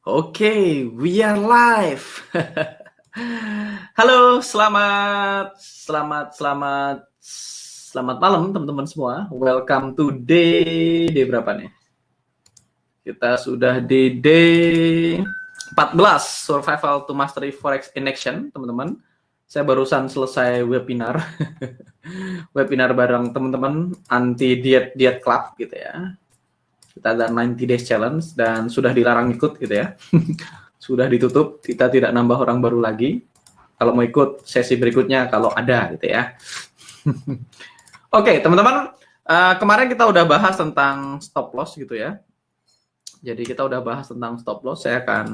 Oke, we are live. Halo, selamat malam teman-teman semua. Welcome to day berapa nih? Kita sudah di day 14 Survival to Mastery Forex in Action, teman-teman. Saya barusan selesai webinar. Webinar bareng teman-teman anti diet club gitu ya. Kita ada 90 days challenge dan sudah dilarang ikut gitu ya. Sudah ditutup, kita tidak nambah orang baru lagi. Kalau mau ikut sesi berikutnya kalau ada gitu ya. Oke, teman-teman, kemarin kita udah bahas tentang stop loss gitu ya. Jadi kita udah bahas tentang stop loss. Saya akan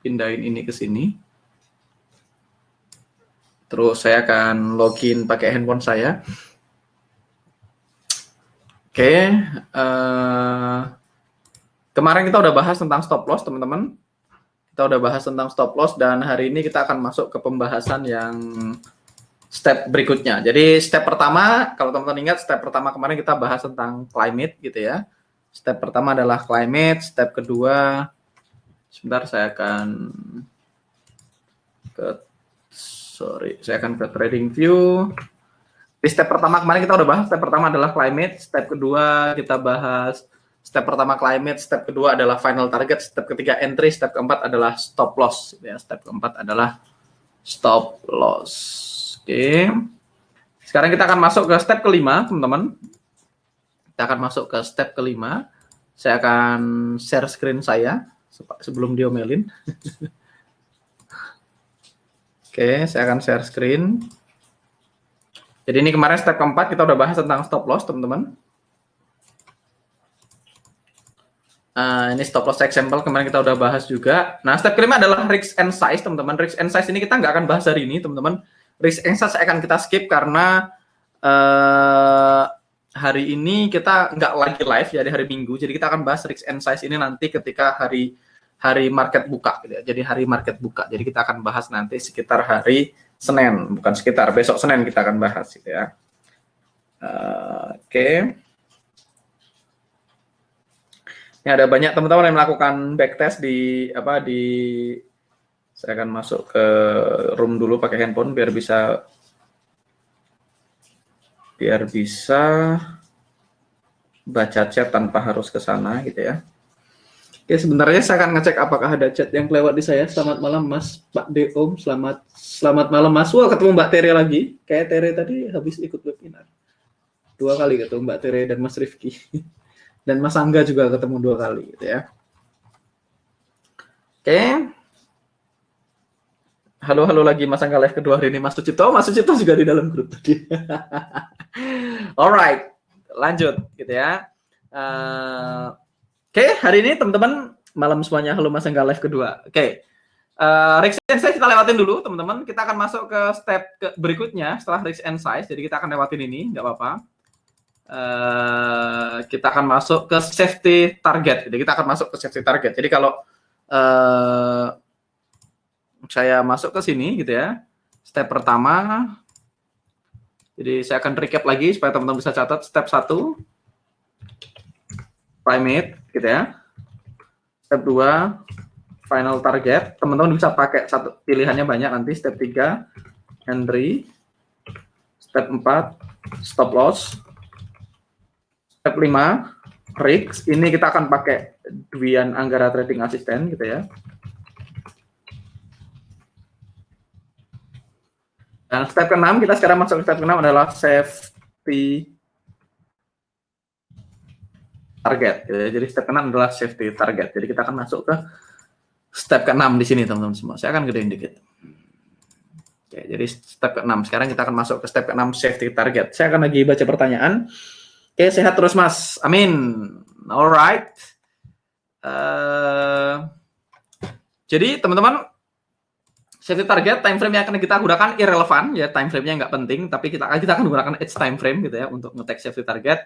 pindahin ini ke sini. Terus saya akan login pakai handphone saya. Oke, kemarin kita udah bahas tentang stop loss, teman-teman. Kita udah bahas tentang stop loss dan hari ini kita akan masuk ke pembahasan yang step berikutnya. Jadi step pertama, kalau teman-teman ingat, step pertama kemarin kita bahas tentang climate gitu ya. Step pertama adalah climate, step kedua, sebentar saya akan ke trading view. Di step pertama kemarin kita udah bahas, step pertama adalah climate, step kedua kita bahas step pertama climate, step kedua adalah final target, step ketiga entry, step keempat adalah stop loss ya. Step keempat adalah stop loss. Oke. Sekarang kita akan masuk ke step kelima, teman-teman. Kita akan masuk ke step kelima. Saya akan share screen saya sebelum diomelin. Oke, saya akan share screen. Jadi ini kemarin step keempat kita udah bahas tentang stop loss, teman-teman. Ini stop loss example kemarin kita udah bahas juga. Nah, step kelima adalah risk and size, teman-teman. Risk and size ini kita nggak akan bahas hari ini, teman-teman. Risk and size akan kita skip karena hari ini kita nggak lagi live ya, di hari Minggu. Jadi kita akan bahas risk and size ini nanti ketika hari market buka gitu ya. Jadi hari market buka. Jadi kita akan bahas nanti sekitar hari Senin, bukan sekitar besok Senin kita akan bahas gitu ya. Oke. Ini ada banyak teman-teman yang melakukan backtest saya akan masuk ke room dulu pakai handphone biar bisa baca chat tanpa harus ke sana gitu ya. Oke, sebenarnya saya akan ngecek apakah ada chat yang kelewat di saya. Selamat malam Mas Pak Deom, selamat malam Mas. Wah, ketemu Mbak Tere lagi. Kayak Tere tadi habis ikut webinar. 2 kali ketemu Mbak Tere dan Mas Rifki. Dan Mas Angga juga ketemu 2 kali gitu ya. Oke. Halo lagi Mas Angga live kedua hari ini Mas Sucipto. Mas Sucipto juga di dalam grup tadi. Alright, lanjut gitu ya. Oke, hari ini teman-teman malam semuanya. Halo Mas Angga live kedua. Oke. Risk and size kita lewatin dulu teman-teman. Kita akan masuk ke step berikutnya setelah risk and size. Jadi kita akan lewatin ini, nggak apa-apa. Kita akan masuk ke safety target. Jadi kita akan masuk ke safety target. Jadi kalau saya masuk ke sini gitu ya, step pertama. Jadi saya akan recap lagi supaya teman-teman bisa catat. Step 1 climate gitu ya. Step 2 final target. Teman-teman bisa pakai satu pilihannya banyak nanti. Step 3 entry. Step 4 stop loss. Step 5 risk. Ini kita akan pakai Dwian Anggara Trading Assistant gitu ya. Dan step ke-6 kita sekarang masuk ke step ke-6 adalah safety target. Jadi step ke-6 adalah safety target. Jadi kita akan masuk ke step ke-6 di sini teman-teman semua. Saya akan gedein dikit. Oke, jadi step ke-6. Sekarang kita akan masuk ke step ke-6 safety target. Saya akan lagi baca pertanyaan. Oke, sehat terus Mas. Amin. Alright. Jadi teman-teman, safety target time frame yang akan kita gunakan irrelevant ya, time frame-nya nggak penting, tapi kita akan gunakan edge time frame gitu ya untuk ngetek safety target.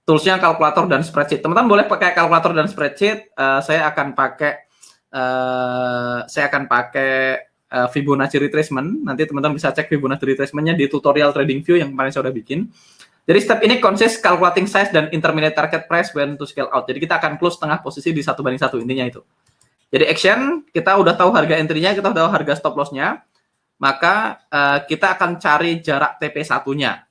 Toolsnya kalkulator dan spreadsheet. Teman-teman boleh pakai kalkulator dan spreadsheet. Saya akan pakai Fibonacci retracement. Nanti teman-teman bisa cek Fibonacci retracement-nya di tutorial TradingView yang kemarin saya udah bikin. Jadi step ini consist calculating size dan intermediate target price when to scale out. Jadi kita akan close tengah posisi di 1:1 intinya itu. Jadi action, kita udah tahu harga entry-nya, kita udah tahu harga stop loss-nya, maka kita akan cari jarak TP1-nya.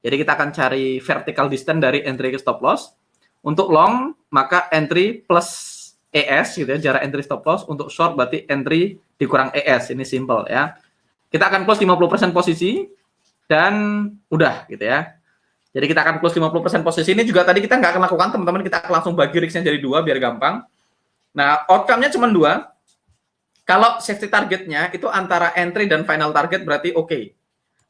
Jadi kita akan cari vertical distance dari entry ke stop loss. Untuk long, maka entry plus ES gitu ya, jarak entry stop loss. Untuk short berarti entry dikurang ES, ini simple ya. Kita akan close 50% posisi dan udah gitu ya. Jadi kita akan close 50% posisi. Ini juga tadi kita nggak akan lakukan, teman-teman, kita akan langsung bagi risknya jadi 2 biar gampang. Nah, outcome-nya cuma 2. Kalau safety targetnya itu antara entry dan final target berarti oke.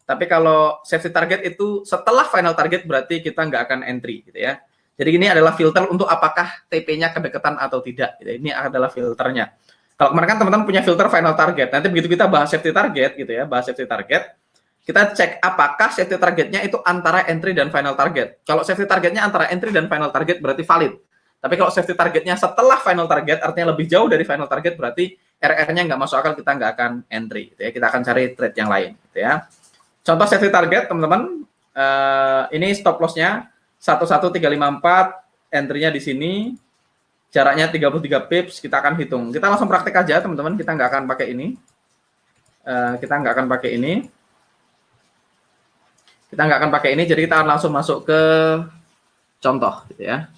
Tapi kalau safety target itu setelah final target berarti kita nggak akan entry gitu ya. Jadi ini adalah filter untuk apakah TP-nya kedekatan atau tidak. Gitu. Ini adalah filternya. Kalau kemarin kan teman-teman punya filter final target. Nanti begitu kita bahas safety target gitu ya, bahas safety target, kita cek apakah safety targetnya itu antara entry dan final target. Kalau safety targetnya antara entry dan final target berarti valid. Tapi kalau safety targetnya setelah final target, artinya lebih jauh dari final target, berarti RR-nya nggak masuk akal, kita nggak akan entry. Gitu ya. Kita akan cari trade yang lain. Gitu ya. Contoh safety target, teman-teman, ini stop loss-nya 11354, entry-nya di sini, jaraknya 33 pips, kita akan hitung. Kita langsung praktek aja, teman-teman, kita nggak akan pakai ini. Kita nggak akan pakai ini. Kita nggak akan pakai ini, jadi kita akan langsung masuk ke contoh. Gitu ya.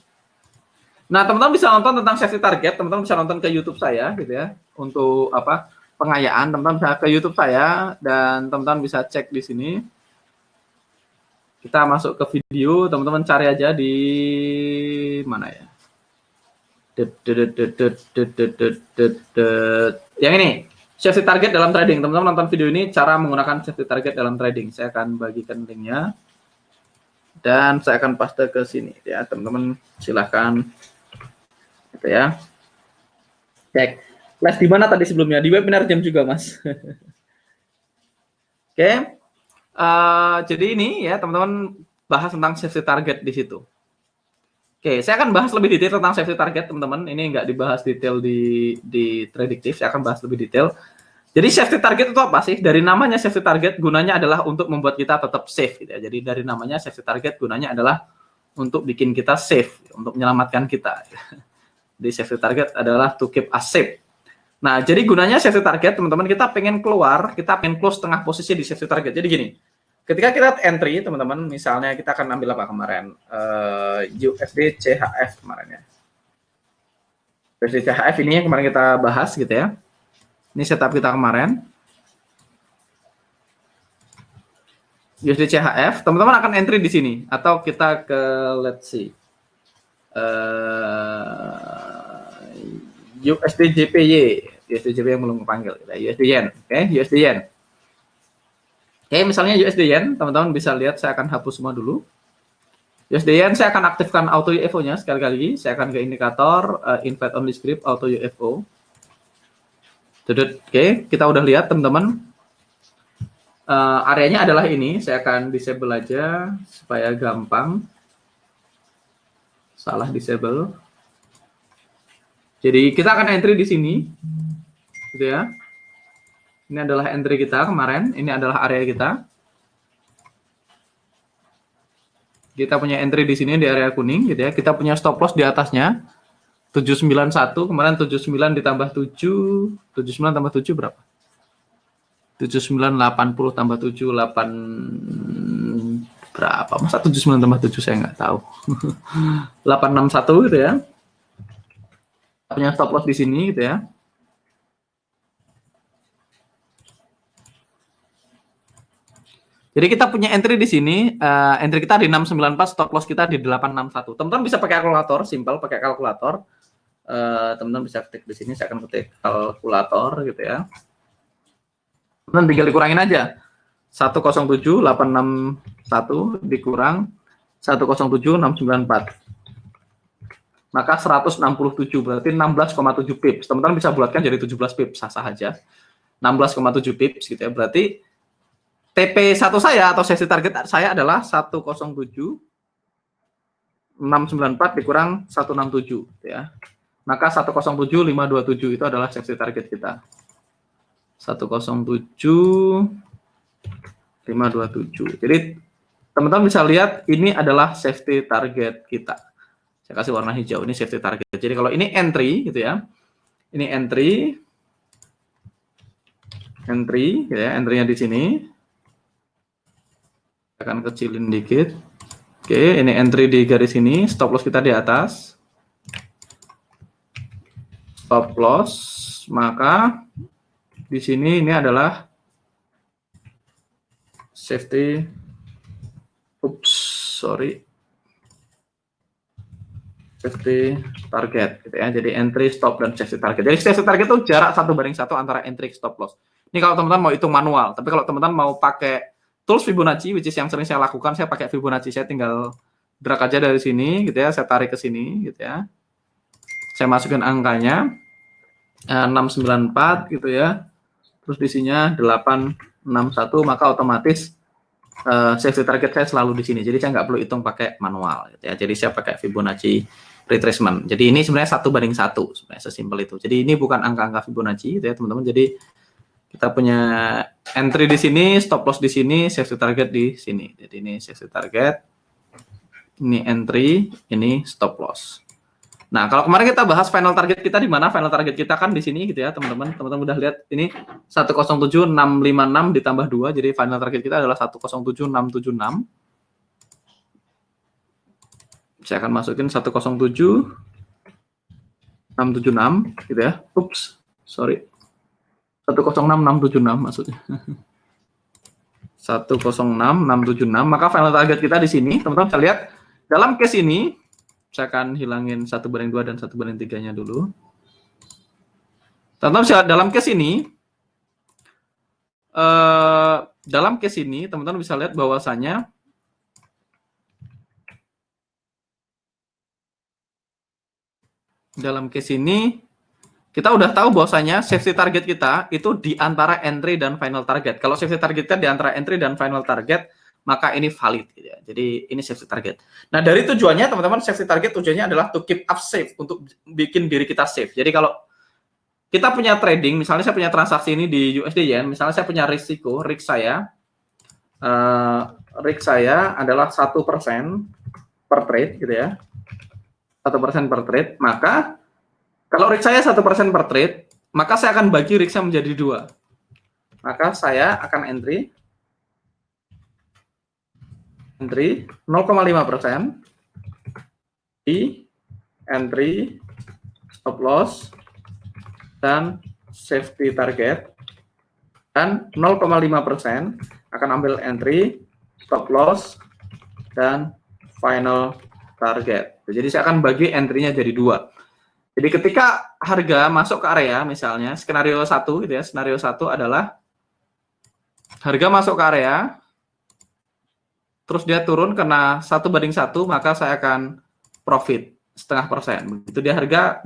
Nah, teman-teman bisa nonton tentang safety target, teman-teman bisa nonton ke YouTube saya gitu ya. Untuk apa? Pengayaan, teman-teman bisa ke YouTube saya dan teman-teman bisa cek di sini. Kita masuk ke video, teman-teman cari aja di mana ya? Yang ini, safety target dalam trading. Teman-teman nonton video ini cara menggunakan safety target dalam trading. Saya akan bagikan linknya. Dan saya akan paste ke sini ya, teman-teman silahkan gitu ya. Cek. Les di mana tadi sebelumnya? Di webinar jam juga, Mas. Oke. Jadi ini ya, teman-teman bahas tentang safety target di situ. Oke, saya akan bahas lebih detail tentang safety target, teman-teman. Ini nggak dibahas detail di Predictive, saya akan bahas lebih detail. Jadi safety target itu apa sih? Dari namanya safety target, gunanya adalah untuk membuat kita tetap safe. Gitu ya. Jadi dari namanya safety target, gunanya adalah untuk bikin kita safe, untuk menyelamatkan kita. Jadi safety target adalah to keep us safe. Nah, jadi gunanya safety target, teman-teman, kita pengen keluar, kita pengen close tengah posisi di safety target. Jadi gini, ketika kita entry, teman-teman, misalnya kita akan ambil apa kemarin? USD CHF kemarin ya. USD CHF ini yang kemarin kita bahas gitu ya. Ini setup kita kemarin. USD CHF, teman-teman akan entry di sini atau kita ke let's see. USD JPY, USD JPY yang belum kepanggil, USD Yen, oke, USD Yen. Oke, misalnya USD Yen, teman-teman bisa lihat, saya akan hapus semua dulu. USD Yen, saya akan aktifkan auto UFO-nya sekali lagi. Saya akan ke indikator invite only script auto UFO. Oke, kita udah lihat, teman-teman. Areanya adalah ini. Saya akan disable aja supaya gampang. Salah disable. Jadi kita akan entry di sini, gitu ya. Ini adalah entry kita kemarin. Ini adalah area kita. Kita punya entry di sini di area kuning, gitu ya. Kita punya stop loss di atasnya 791. Kemarin 79 ditambah 7, 79 tambah 7 berapa? 7980 tambah 7 8 berapa? Masa 79 tambah 7 saya nggak tahu. 861 gitu ya. Punya stop loss di sini gitu ya. Jadi kita punya entry di sini, entry kita di 694, stop loss kita di 861. Teman-teman bisa pakai kalkulator, simple pakai kalkulator. Teman-teman bisa ketik di sini, saya akan ketik kalkulator gitu ya. Teman-teman tinggal dikurangin aja. 107.861 dikurang 107.694. Maka 167, berarti 16,7 pips. Teman-teman bisa bulatkan jadi 17 pips, sah-sah aja. 16,7 pips gitu ya. Berarti TP1 saya atau sesi target saya adalah 107.694 dikurang 167 gitu ya. Maka 107.527 itu adalah sesi target kita. 107.527. Jadi teman-teman bisa lihat ini adalah safety target kita. Saya kasih warna hijau, ini safety target. Jadi kalau ini entry gitu ya. Ini entry ya, entry-nya di sini. Akan kecilin dikit. Oke, ini entry di garis ini, stop loss kita di atas. Stop loss, maka di sini ini adalah safety. Safety target gitu ya. Jadi entry, stop, dan safety target. Jadi safety target itu jarak 1:1 antara entry stop loss. Ini kalau teman-teman mau hitung manual, tapi kalau teman-teman mau pakai tools Fibonacci, which is yang sering saya lakukan, saya pakai Fibonacci, saya tinggal drag aja dari sini gitu ya, saya tarik ke sini gitu ya. Saya masukin angkanya 694 gitu ya. Terus di sininya 861, maka otomatis safety target saya selalu di sini. Jadi saya nggak perlu hitung pakai manual gitu ya. Jadi saya pakai Fibonacci retracement. Jadi ini sebenarnya 1:1 sebenarnya, sesimpel itu. Jadi ini bukan angka-angka Fibonacci gitu ya, teman-teman. Jadi kita punya entry di sini, stop loss di sini, safety target di sini. Jadi ini safety target, ini entry, ini stop loss. Nah, kalau kemarin kita bahas final target kita di mana? Final target kita kan di sini gitu ya, teman-teman. Teman-teman udah lihat ini 107.656 ditambah 2, jadi final target kita adalah 107.676. Saya akan masukin 107.676 gitu ya. Ups, sorry. 106.676 maksudnya. 106.676, maka final target kita di sini, teman-teman bisa lihat dalam case ini, saya akan hilangin 1/2 dan 1/3-nya dulu. Teman-teman bisa dalam case ini, teman-teman bisa lihat bahwasanya dalam case ini kita udah tahu bahwasanya safety target kita itu di antara entry dan final target. Kalau safety target kita di antara entry dan final target, maka ini valid gitu ya. Jadi ini safety target. Nah, dari tujuannya teman-teman, safety target tujuannya adalah to keep us safe, untuk bikin diri kita safe. Jadi kalau kita punya trading, misalnya saya punya transaksi ini di USD Yen, misalnya saya punya risk saya adalah 1% per trade gitu ya. 1% per trade, maka kalau risk saya 1% per trade, maka saya akan bagi risk-nya menjadi 2. Maka saya akan entry 0,5% di entry, stop loss, dan safety target, dan 0,5% akan ambil entry, stop loss, dan final target. Jadi saya akan bagi entry-nya jadi 2. Jadi ketika harga masuk ke area, misalnya skenario 1 gitu ya, skenario 1 adalah harga masuk ke area, terus dia turun karena 1/1, maka saya akan profit 0,5%.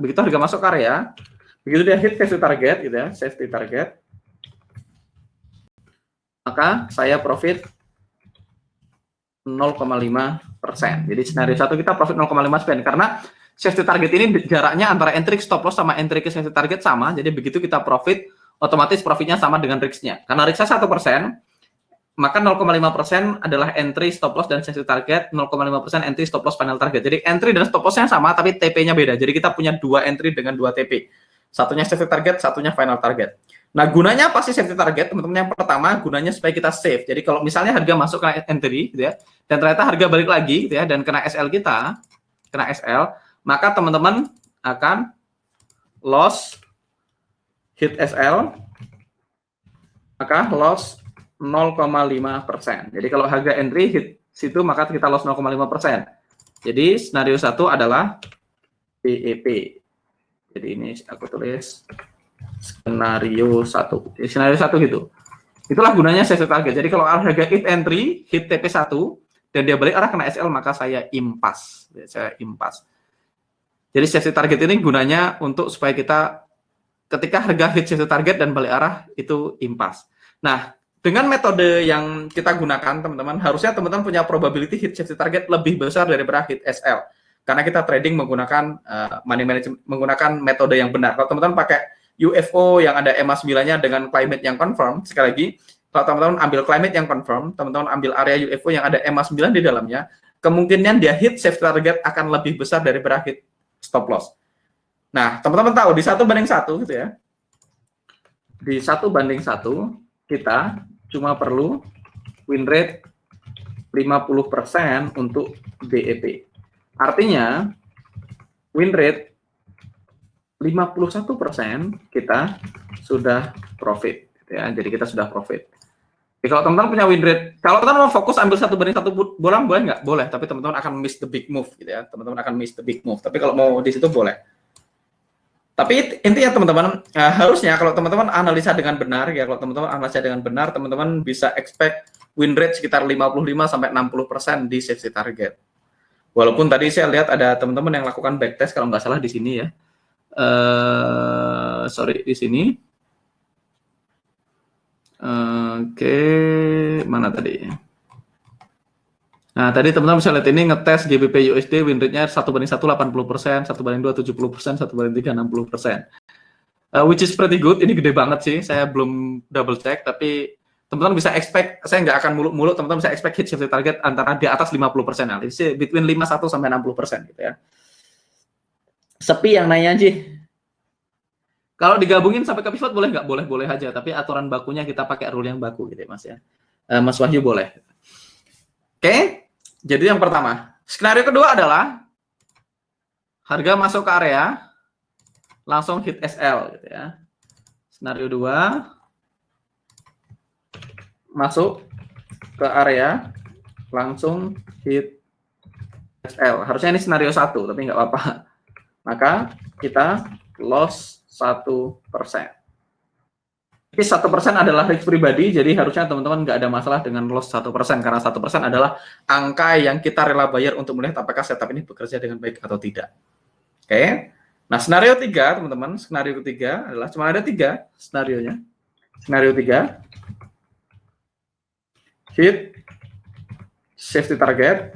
Begitu harga masuk ke area, begitu dia hit safety target gitu ya, safety target, maka saya profit 0,5%. Jadi skenario 1 kita profit 0,5% karena safety target ini jaraknya antara entry stop loss sama entry ke safety target sama. Jadi begitu kita profit, otomatis profitnya sama dengan risk-nya. Karena risk-nya 1%, maka 0,5% adalah entry, stop loss, dan safety target. 0,5% entry, stop loss, final target. Jadi entry dan stop loss-nya sama, tapi TP-nya beda. Jadi kita punya 2 entry dengan 2 TP. Satunya safety target, satunya final target. Nah, gunanya apa sih safety target? Teman-teman, yang pertama, gunanya supaya kita safe. Jadi kalau misalnya harga masuk ke entry, gitu ya, dan ternyata harga balik lagi, gitu ya, dan kena SL kita, kena SL, maka teman-teman akan loss, hit SL, maka loss 0,5%. Jadi kalau harga entry hit situ, maka kita loss 0,5%. Jadi skenario 1 adalah PEP. Jadi ini aku tulis skenario 1. Jadi skenario 1 gitu. Itulah gunanya safety target. Jadi kalau harga hit entry, hit TP1, dan dia balik arah kena SL, maka saya impas. Jadi safety target ini gunanya untuk supaya kita ketika harga hit safety target dan balik arah itu impas. Nah, dengan metode yang kita gunakan, teman-teman, harusnya teman-teman punya probability hit safety target lebih besar daripada hit SL. Karena kita trading menggunakan money management, menggunakan metode yang benar. Kalau teman-teman pakai UFO yang ada EMA 9-nya dengan climate yang confirm, sekali lagi, kalau teman-teman ambil climate yang confirm, teman-teman ambil area UFO yang ada EMA 9 di dalamnya, kemungkinan dia hit safety target akan lebih besar daripada hit stop loss. Nah, teman-teman tahu di 1:1 gitu ya. Di 1:1 kita cuma perlu win rate 50% untuk BEP. Artinya win rate 51% kita sudah profit gitu ya. Jadi kita sudah profit. Jadi kalau teman-teman punya win rate, kalau teman-teman mau fokus ambil 1:1 bola boleh nggak? Boleh, tapi teman-teman akan miss the big move gitu ya. Teman-teman akan miss the big move. Tapi kalau mau di situ boleh. Tapi intinya teman-teman harusnya kalau teman-teman analisa dengan benar ya, kalau teman-teman analisa dengan benar, teman-teman bisa expect win rate sekitar 55-60% di safety target. Walaupun tadi saya lihat ada teman-teman yang lakukan backtest kalau nggak salah di sini ya. Sorry di sini. Oke, mana tadi? Nah, tadi teman-teman bisa lihat ini ngetes GBP USD win rate-nya 1:1 80%, 1:2 70%, 1:3 60%. Which is pretty good. Ini gede banget sih. Saya belum double check, tapi teman-teman bisa expect, saya nggak akan muluk-muluk, teman-teman bisa expect hit safety target antara di atas 50%. Nah, between 51 sampai 60% gitu ya. Sepi yang nanya Ji. Kalau digabungin sampai ke pivot boleh nggak? Boleh aja, tapi aturan bakunya kita pakai rule yang baku gitu ya Mas ya. Mas Wahyu boleh. Oke, jadi yang pertama. Skenario kedua adalah harga masuk ke area, langsung hit SL gitu ya. Skenario 2, masuk ke area, langsung hit SL. Harusnya ini skenario 1, tapi nggak apa-apa. Maka kita loss 1%. Tapi 1% adalah risk pribadi, jadi harusnya teman-teman nggak ada masalah dengan loss 1%, karena 1% adalah angka yang kita rela bayar untuk melihat apakah setup ini bekerja dengan baik atau tidak. Oke. Nah, skenario 3, teman-teman, skenario ketiga adalah cuma ada 3 skenarionya. Skenario 3, hit safety target,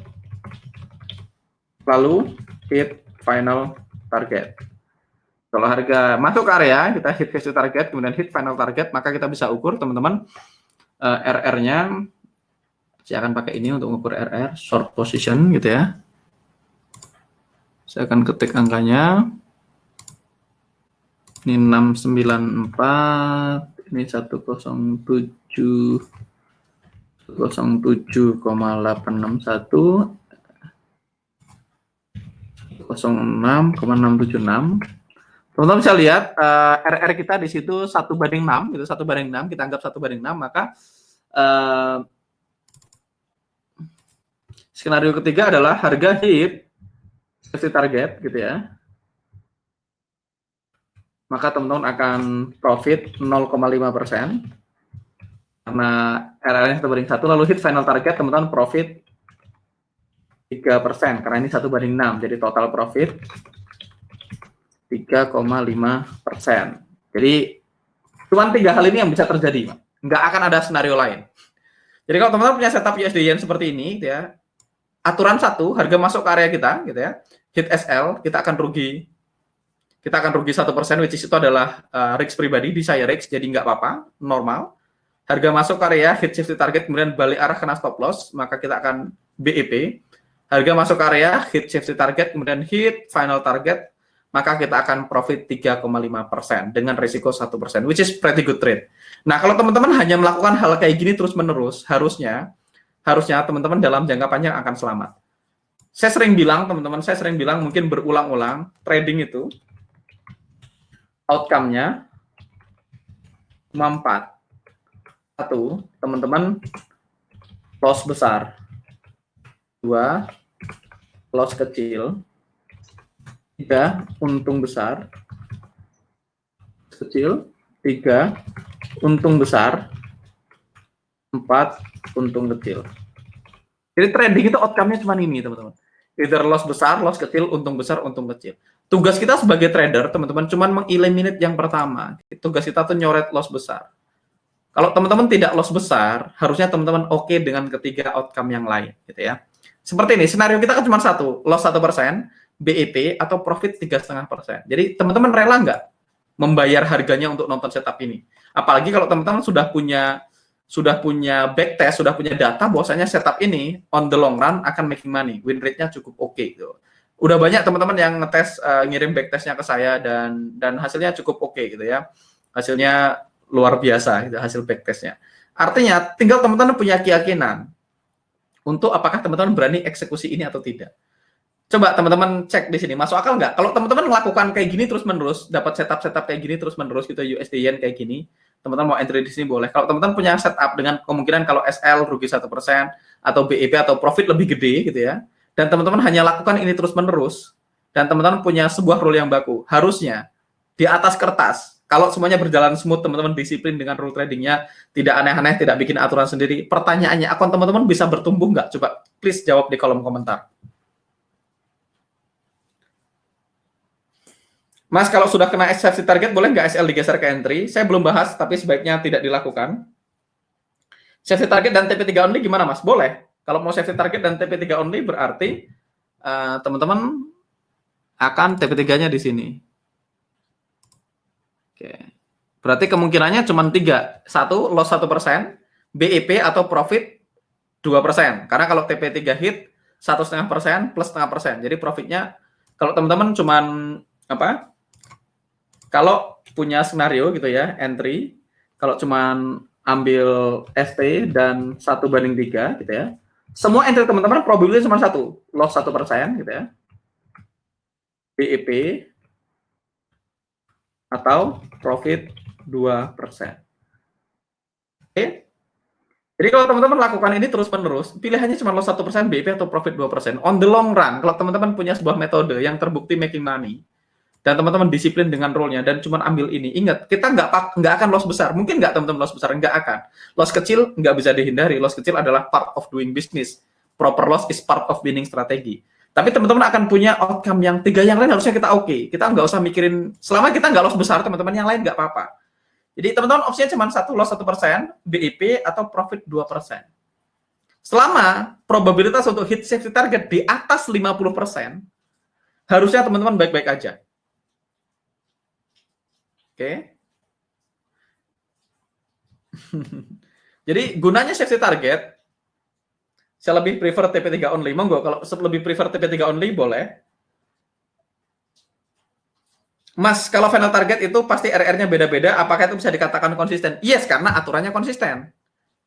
lalu hit final target. Kalau harga masuk ke area, kita hit safety target, kemudian hit final target, maka kita bisa ukur, teman-teman, RR-nya. Saya akan pakai ini untuk mengukur RR, short position, gitu ya. Saya akan ketik angkanya. Ini 694, ini 107,861, 06,676. Teman-teman bisa lihat RR kita di situ 1:6 gitu, 1:6, kita anggap 1:6, maka skenario ketiga adalah harga hit safety target gitu ya. Maka teman-teman akan profit 0,5% karena RR-nya 1:1, lalu hit final target teman-teman profit 3% karena ini 1:6, jadi total profit 3,5%. Jadi cuma 3 hal ini yang bisa terjadi, Pak. Nggak akan ada skenario lain. Jadi kalau teman-teman punya setup USD Yen seperti ini, gitu ya, aturan 1, harga masuk ke area kita, gitu ya, hit SL, kita akan rugi 1%, which is itu adalah risk pribadi, di saya risk, jadi nggak apa-apa, normal. Harga masuk ke area, hit safety target, kemudian balik arah kena stop loss, maka kita akan BEP. Harga masuk ke area, hit safety target, kemudian hit final target, maka kita akan profit 3,5% dengan risiko 1%, which is pretty good trade. Nah, kalau teman-teman hanya melakukan hal kayak gini terus-menerus, harusnya teman-teman dalam jangka panjang akan selamat. Saya sering bilang, teman-teman, mungkin berulang-ulang, trading itu outcome-nya cuma 4. 1, teman-teman loss besar. 2, loss kecil. 3, untung besar. Kecil. 3, untung besar. 4, untung kecil. Jadi trading itu outcome-nya cuma ini, teman-teman. Either loss besar, loss kecil, untung besar, untung kecil. Tugas kita sebagai trader, teman-teman, cuma mengeliminate yang pertama. Tugas kita tuh nyoret loss besar. Kalau teman-teman tidak loss besar, harusnya teman-teman oke dengan ketiga outcome yang lain, gitu ya. Seperti ini, senario kita kan cuma 1, loss 1%, BEP atau profit 3,5%. Jadi teman-teman rela nggak membayar harganya untuk nonton setup ini? Apalagi kalau teman-teman sudah punya backtest, sudah punya data bahwasanya setup ini on the long run akan making money, win rate-nya cukup oke gitu. Udah banyak teman-teman yang ngetes, ngirim backtestnya ke saya dan hasilnya cukup oke gitu ya. Hasilnya luar biasa gitu hasil backtestnya. Artinya tinggal teman-teman punya keyakinan untuk apakah teman-teman berani eksekusi ini atau tidak. Coba teman-teman cek di sini, masuk akal nggak? Kalau teman-teman melakukan kayak gini terus-menerus, dapat setup kayak gini terus-menerus gitu, USD Yen kayak gini, teman-teman mau entry di sini boleh. Kalau teman-teman punya setup dengan kemungkinan kalau SL rugi 1% atau BEP atau profit lebih gede gitu ya, dan teman-teman hanya lakukan ini terus-menerus, dan teman-teman punya sebuah rule yang baku, harusnya di atas kertas, kalau semuanya berjalan smooth, teman-teman disiplin dengan rule tradingnya, tidak aneh-aneh, tidak bikin aturan sendiri, pertanyaannya, akun teman-teman bisa bertumbuh nggak? Coba please jawab di kolom komentar. Mas, kalau sudah kena safety target, boleh nggak SL digeser ke entry? Saya belum bahas, tapi sebaiknya tidak dilakukan. Safety target dan TP3 only gimana, Mas? Boleh. Kalau mau safety target dan TP3 only berarti teman-teman akan TP3-nya di sini. Oke. Berarti kemungkinannya cuma 3. 1, loss 1%, BEP atau profit 2%. Karena kalau TP3 hit, 1,5% plus 0,5%. Jadi profitnya, kalau teman-teman cuma apa? Kalau punya skenario gitu ya, entry, kalau cuman ambil ST dan 1/3 gitu ya, semua entry teman-teman probability cuma 1, loss 1% gitu ya, BEP atau profit 2%. Oke? Jadi kalau teman-teman lakukan ini terus-menerus, pilihannya cuma loss 1%, BEP atau profit 2%. On the long run, kalau teman-teman punya sebuah metode yang terbukti making money, dan teman-teman disiplin dengan role-nya dan cuma ambil ini, ingat, kita nggak akan loss besar. Mungkin nggak teman-teman loss besar, nggak akan. Loss kecil nggak bisa dihindari. Loss kecil adalah part of doing business. Proper loss is part of winning strategi. Tapi teman-teman akan punya outcome yang 3 yang lain harusnya kita oke. Kita nggak usah mikirin, selama kita nggak loss besar, teman-teman yang lain nggak apa-apa. Jadi teman-teman opsinya cuma 1, loss 1%, BEP atau profit 2%. Selama probabilitas untuk hit safety target di atas 50%, harusnya teman-teman baik-baik aja. Oke. Jadi gunanya safety target, saya lebih prefer TP3 only. Monggo kalau lebih prefer TP3 only boleh. Mas, kalau final target itu pasti RR-nya beda-beda, apakah itu bisa dikatakan konsisten? Yes, karena aturannya konsisten.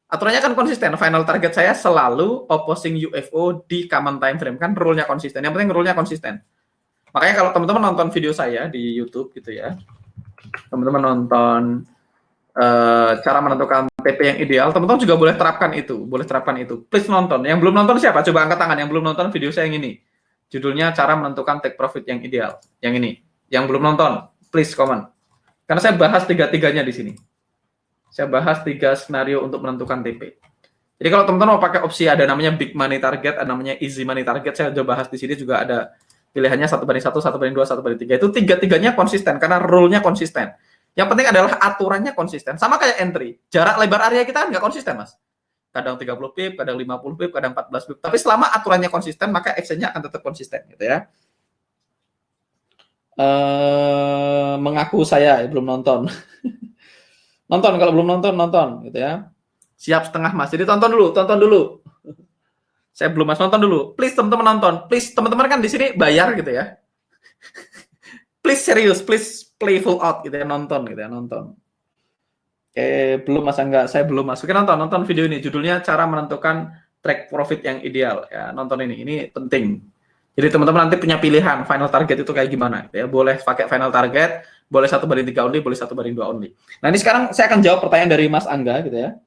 Aturannya kan konsisten. Final target saya selalu opposing UFO di common time frame, kan rule-nya konsisten. Yang penting rule-nya konsisten. Makanya kalau teman-teman nonton video saya di YouTube gitu ya, teman-teman nonton cara menentukan TP yang ideal, teman-teman juga boleh terapkan itu, Please nonton. Yang belum nonton siapa? Coba angkat tangan. Yang belum nonton video saya yang ini. Judulnya cara menentukan take profit yang ideal. Yang ini. Yang belum nonton, please comment. Karena saya bahas tiga-tiganya di sini. Saya bahas 3 skenario untuk menentukan TP. Jadi kalau teman-teman mau pakai opsi, ada namanya big money target, ada namanya easy money target, saya sudah bahas di sini juga ada pilihannya 1/1, 1/2, 1/3. Itu tiga-tiganya konsisten karena rule-nya konsisten. Yang penting adalah aturannya konsisten. Sama kayak entry. Jarak lebar area kita nggak konsisten, Mas. Kadang 30 pip, kadang 50 pip, kadang 14 pip. Tapi selama aturannya konsisten, maka action-nya akan tetap konsisten gitu ya. Mengaku saya belum nonton. Nonton, kalau belum nonton gitu ya. Siap setengah, Mas. Jadi tonton dulu. Saya belum, Mas, nonton dulu. Please teman-teman nonton. Please teman-teman kan di sini bayar gitu ya. Please serius, please playful out gitu ya, nonton. Belum, Mas Angga, saya belum masukin. Nonton video ini, judulnya cara menentukan track profit yang ideal ya. Nonton ini penting. Jadi teman-teman nanti punya pilihan final target itu kayak gimana ya. Boleh pakai final target, boleh 1/3 only, boleh 1/2 only. Nah, ini sekarang saya akan jawab pertanyaan dari Mas Angga gitu ya.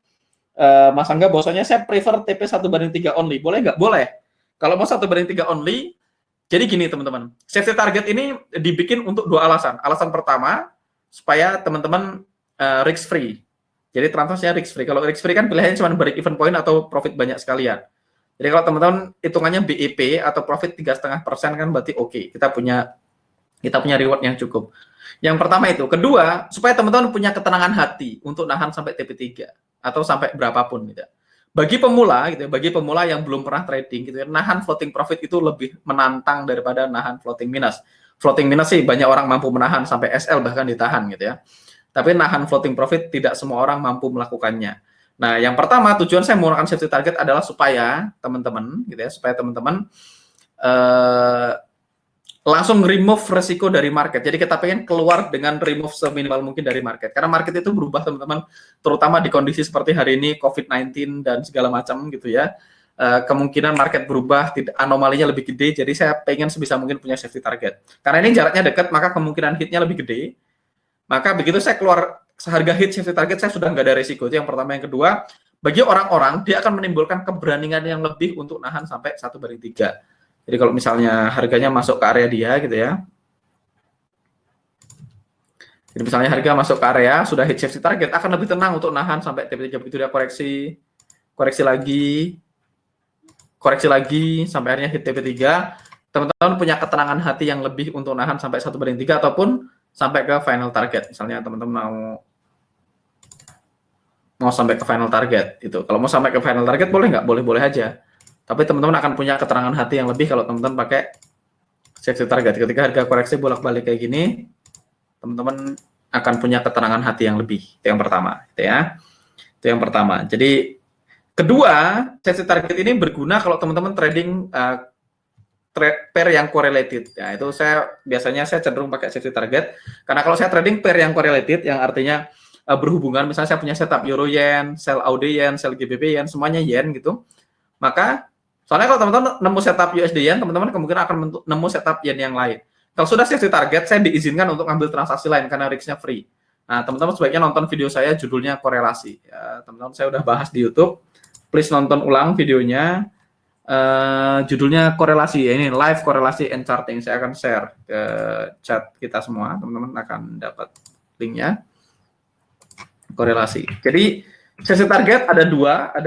Mas Angga bahwasanya saya prefer TP 1/3 only. Boleh nggak? Boleh. Kalau mau 1/3 only, jadi gini teman-teman. Safety target ini dibikin untuk 2 alasan. Alasan pertama, supaya teman-teman risk free. Jadi transaksinya risk free. Kalau risk free kan pilihannya cuma break even point atau profit banyak sekalian. Jadi kalau teman-teman hitungannya BEP atau profit 3,5% kan berarti oke. Kita punya reward yang cukup. Yang pertama itu. Kedua, supaya teman-teman punya ketenangan hati untuk nahan sampai TP3 atau sampai berapapun gitu. Bagi pemula gitu, bagi pemula yang belum pernah trading gitu ya, nahan floating profit itu lebih menantang daripada nahan floating minus. Floating minus sih banyak orang mampu menahan sampai SL bahkan ditahan gitu ya. Tapi nahan floating profit tidak semua orang mampu melakukannya. Nah, yang pertama tujuan saya menggunakan safety target adalah supaya teman-teman gitu ya, supaya teman-teman langsung remove resiko dari market. Jadi kita pengen keluar dengan remove seminimal mungkin dari market. Karena market itu berubah teman-teman, terutama di kondisi seperti hari ini, COVID-19 dan segala macam gitu ya. Kemungkinan market berubah, anomalinya lebih gede, jadi saya pengen sebisa mungkin punya safety target. Karena ini jaraknya dekat, maka kemungkinan hitnya lebih gede. Maka begitu saya keluar seharga hit safety target, saya sudah nggak ada resiko. Itu yang pertama. Yang kedua, bagi orang-orang, dia akan menimbulkan keberanian yang lebih untuk nahan sampai 1/3. Jadi kalau misalnya harganya masuk ke area dia gitu ya. Jadi misalnya harga masuk ke area, sudah hit safety target, akan lebih tenang untuk nahan sampai TP3. Begitu dia koreksi lagi, sampai akhirnya hit TP3. Teman-teman punya ketenangan hati yang lebih untuk nahan sampai 1/3 ataupun sampai ke final target. Misalnya teman-teman mau sampai ke final target itu. Kalau mau sampai ke final target boleh nggak? Boleh-boleh aja. Tapi teman-teman akan punya keterangan hati yang lebih kalau teman-teman pakai safety target. Ketika harga koreksi bolak-balik kayak gini, teman-teman akan punya keterangan hati yang lebih. Itu yang pertama, gitu ya. Itu yang pertama. Jadi kedua, safety target ini berguna kalau teman-teman trading pair yang correlated. Ya, itu biasanya saya cenderung pakai safety target. Karena kalau saya trading pair yang correlated, yang artinya berhubungan, misalnya saya punya setup Euro Yen, sell AUD Yen, sell GBP Yen, semuanya Yen gitu. Maka soalnya kalau teman-teman nemu setup USD Yen, teman-teman kemungkinan akan nemu setup Yen yang lain. Kalau sudah safety target, saya diizinkan untuk ambil transaksi lain karena risk-nya free. Nah, teman-teman sebaiknya nonton video saya, judulnya korelasi. Ya, teman-teman saya udah bahas di YouTube. Please nonton ulang videonya. Judulnya korelasi. Ya, ini live korelasi and charting. Saya akan share ke chat kita semua. Teman-teman akan dapat linknya. Korelasi. Jadi safety target ada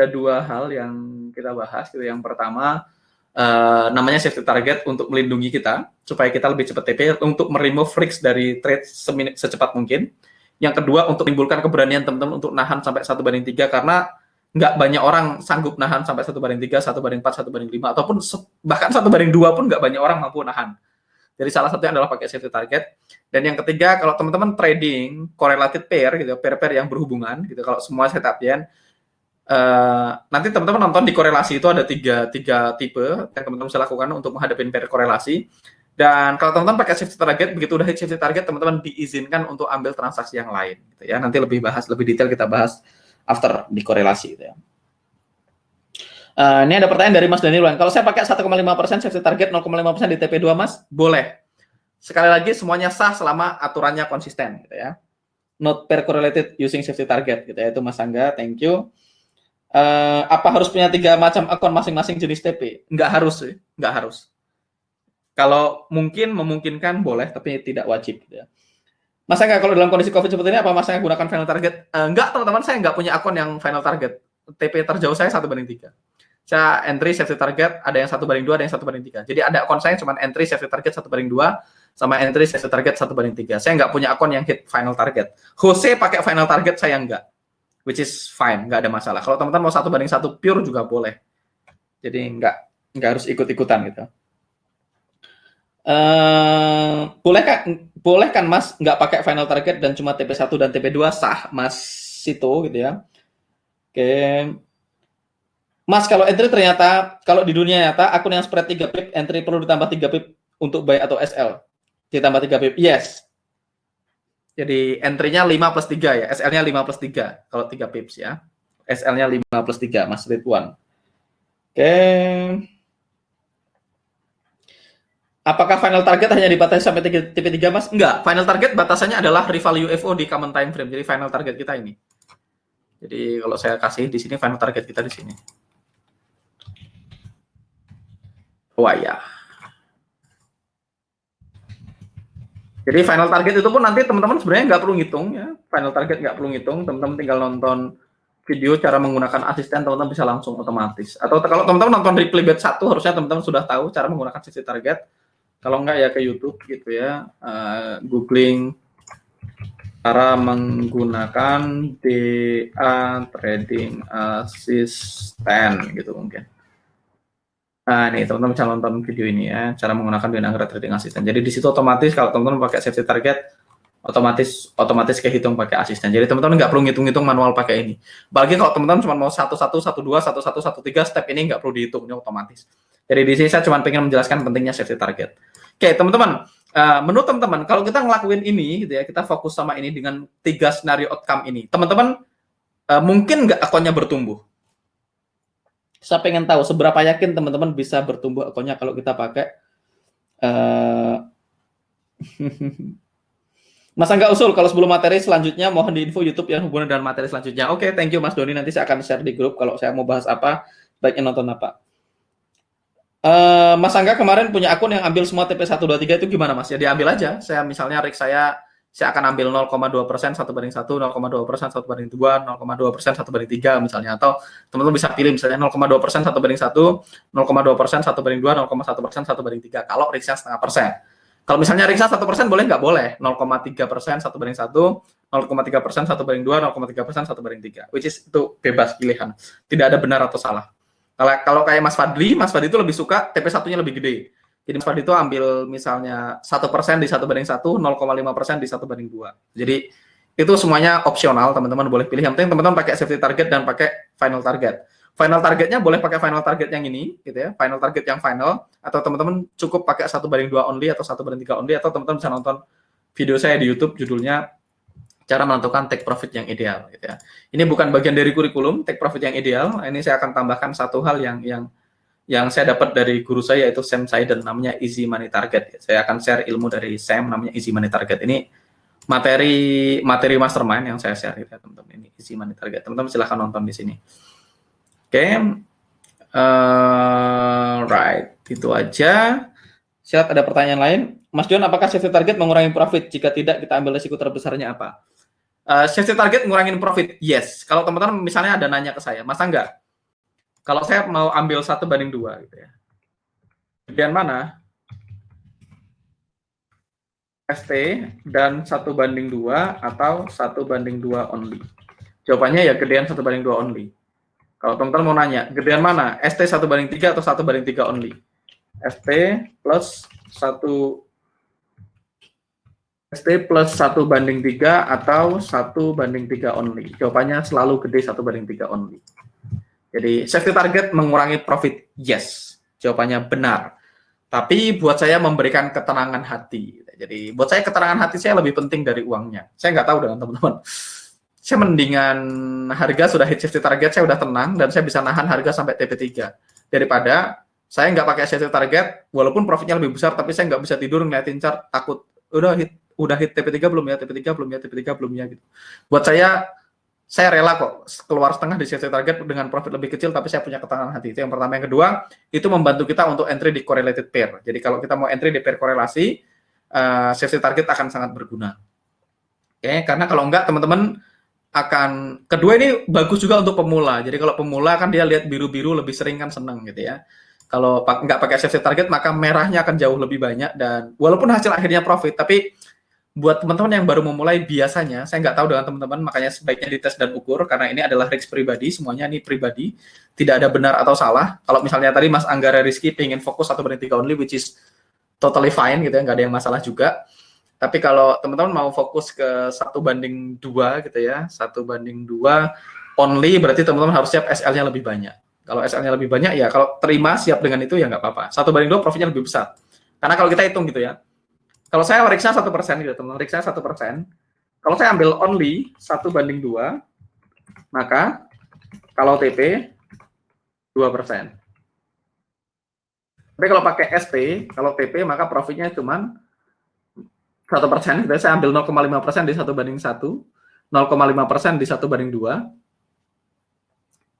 dua hal yang kita bahas. Yang pertama namanya safety target untuk melindungi kita supaya kita lebih cepat TP, untuk meremove risk dari trade secepat mungkin. Yang kedua untuk menimbulkan keberanian teman-teman untuk nahan sampai 1/3 karena nggak banyak orang sanggup nahan sampai 1/3, 1/4, 1/5 ataupun bahkan 1/2 pun nggak banyak orang mampu nahan. Jadi salah satunya adalah pakai safety target. Dan yang ketiga, kalau teman-teman trading correlated pair gitu, pair-pair yang berhubungan gitu, kalau semua setup Yen, nanti teman-teman nonton di korelasi itu ada tiga tipe yang teman-teman bisa lakukan untuk menghadapi pair korelasi. Dan kalau teman-teman pakai safety target, begitu udah hit safety target, teman-teman diizinkan untuk ambil transaksi yang lain gitu ya. Nanti lebih detail kita bahas after di korelasi gitu ya. Ini ada pertanyaan dari Mas Daniel. Kalau saya pakai 1,5% safety target, 0,5% di TP2 Mas, boleh. Sekali lagi semuanya sah selama aturannya konsisten gitu ya. Not pair correlated using safety target gitu ya. Itu Mas Angga, thank you. Apa harus punya 3 macam akun masing-masing jenis TP? Nggak harus sih, nggak harus. Kalau memungkinkan boleh, tapi tidak wajib gitu ya. Mas Angga, kalau dalam kondisi COVID seperti ini, apa Mas Angga gunakan final target? Enggak, teman-teman, saya nggak punya akun yang final target. TP terjauh saya 1/3. Saya entry safety target, ada yang 1/2, ada yang 1/3. Jadi ada akun saya cuma entry safety target 1/2, sama entry safety target 1/3. Saya nggak punya akun yang hit final target. Jose pakai final target, saya nggak. Which is fine, nggak ada masalah. Kalau teman-teman mau 1/1 pure juga boleh. Jadi nggak harus ikut-ikutan gitu. Boleh kan Mas nggak pakai final target dan cuma TP1 dan TP2 sah Mas Sito gitu ya. Oke. Mas, kalau entry ternyata, kalau di dunia nyata, akun yang spread 3 pip, entry perlu ditambah 3 pip untuk buy atau SL. Ditambah 3 pip, yes. Jadi entry-nya 5+3 ya, SL-nya 5+3, kalau 3 pips ya. SL-nya 5+3, Mas Ridwan. Oke. Apakah final target hanya dibatasi sampai TP3, Mas? Enggak, final target batasannya adalah rival UFO di common time frame. Jadi final target kita ini. Jadi kalau saya kasih di sini final target kita di sini. Wah ya. Jadi final target itu pun nanti teman-teman sebenarnya nggak perlu ngitung ya. Final target nggak perlu ngitung. Teman-teman tinggal nonton video cara menggunakan asisten, teman-teman bisa langsung otomatis. Atau kalau teman-teman nonton replay batch 1, harusnya teman-teman sudah tahu cara menggunakan safety target. Kalau enggak ya ke YouTube gitu ya. Googling cara menggunakan DA Trading Assistant gitu mungkin. Nah, nih teman-teman bisa nonton video ini ya, cara menggunakan DA Trading Assistant. Jadi di situ otomatis kalau teman-teman pakai safety target, otomatis kehitung pakai asisten. Jadi teman-teman nggak perlu ngitung-ngitung manual pakai ini. Apalagi kalau teman-teman cuma mau 11, 12, 11, 13, step ini nggak perlu dihitung, ini otomatis. Jadi di sini saya cuma pengen menjelaskan pentingnya safety target. Oke, teman-teman, menurut teman-teman, kalau kita ngelakuin ini, gitu ya, kita fokus sama ini dengan 3 scenario outcome ini, teman-teman mungkin nggak akunnya bertumbuh? Saya pengen tahu seberapa yakin teman-teman bisa bertumbuh akunnya kalau kita pakai Mas Angga usul kalau sebelum materi selanjutnya mohon di info YouTube yang hubungan dengan materi selanjutnya. Oke, thank you Mas Doni. Nanti saya akan share di grup kalau saya mau bahas apa, baiknya nonton apa. Mas Angga kemarin punya akun yang ambil semua TP123 itu gimana Mas? Ya diambil aja. Saya misalnya rig saya akan ambil 0,2% 1/1, 0,2% 1/2, 0,2% 1/3 misalnya. Atau teman-teman bisa pilih misalnya 0,2% 1/1, 0,2% 1/2, 0,1% 1/3. Kalau rig saya 0,5%. Kalau misalnya rig saya 1% boleh nggak? Boleh. 0,3% 1/1, 0,3% 1/2, 0,3% 1/3. Which is itu bebas pilihan. Tidak ada benar atau salah. Kalau kayak Mas Fadli itu lebih suka TP1-nya lebih gede. Jadi Mas Fadli itu ambil misalnya 1% di 1/1, 0,5% di 1/2. Jadi itu semuanya opsional, teman-teman boleh pilih. Yang penting teman-teman pakai safety target dan pakai final target. Final targetnya boleh pakai final target yang ini, gitu ya, final target yang final, atau teman-teman cukup pakai 1/2 only atau 1/3 only, atau teman-teman bisa nonton video saya di YouTube judulnya cara menentukan take profit yang ideal, gitu ya. Ini bukan bagian dari kurikulum take profit yang ideal. Ini saya akan tambahkan satu hal yang saya dapat dari guru saya yaitu Sam Saiden, namanya Easy Money Target. Saya akan share ilmu dari Sam namanya Easy Money Target. Ini materi mastermind yang saya share, gitu ya, teman-teman. Ini Easy Money Target. Teman-teman silahkan nonton di sini. Oke, right, itu aja. Siap, ada pertanyaan lain? Mas John, apakah safety target mengurangi profit? Jika tidak, kita ambil risiko terbesarnya apa? Safety target ngurangin profit, yes. Kalau teman-teman misalnya ada nanya ke saya, masa enggak? Kalau saya mau ambil 1/2, gitu ya. Gedean mana? ST dan 1/2 atau 1/2 only? Jawabannya ya gedean 1/2 only. Kalau teman-teman mau nanya, gedean mana? ST 1/3 atau 1/3 only? ST plus 1/3 atau 1/3 only. Jawabannya selalu gede 1/3 only. Jadi safety target mengurangi profit, yes. Jawabannya benar. Tapi buat saya memberikan ketenangan hati. Jadi buat saya ketenangan hati saya lebih penting dari uangnya. Saya nggak tahu dengan teman-teman. Saya mendingan harga sudah hit safety target, saya udah tenang dan saya bisa nahan harga sampai TP3 daripada saya nggak pakai safety target, walaupun profitnya lebih besar, tapi saya nggak bisa tidur ngeliatin chart, takut udah hit TP3 belum ya, TP3 belum ya, TP3 belum ya, gitu. Buat saya rela kok keluar setengah di safety target dengan profit lebih kecil, tapi saya punya ketenangan hati. Itu yang pertama. Yang kedua, itu membantu kita untuk entry di correlated pair. Jadi kalau kita mau entry di pair korelasi, safety target akan sangat berguna. Oke, karena kalau enggak, teman-teman akan, kedua ini bagus juga untuk pemula. Jadi kalau pemula kan dia lihat biru-biru lebih sering kan seneng, gitu ya. Kalau nggak pakai safety target, maka merahnya akan jauh lebih banyak, dan walaupun hasil akhirnya profit, tapi buat teman-teman yang baru memulai biasanya, saya nggak tahu dengan teman-teman, makanya sebaiknya dites dan ukur, karena ini adalah risk pribadi, semuanya ini pribadi, tidak ada benar atau salah. Kalau misalnya tadi Mas Anggara Rizky pengen fokus 1/3 only, which is totally fine, gitu ya, nggak ada yang masalah juga. Tapi kalau teman-teman mau fokus ke 1/2, gitu ya, 1/2 only, berarti teman-teman harus siap SL-nya lebih banyak. Kalau SL-nya lebih banyak, ya kalau terima siap dengan itu ya nggak apa-apa. 1/2 profitnya lebih besar. Karena kalau kita hitung gitu ya, kalau saya riksa 1% gitu teman, riksa 1%, kalau saya ambil only 1/2, maka kalau TP 2%. Tapi kalau pakai ST, kalau TP maka profitnya cuma 1%. Jadi saya ambil 0,5% di 1/1, 0,5% di 1/2,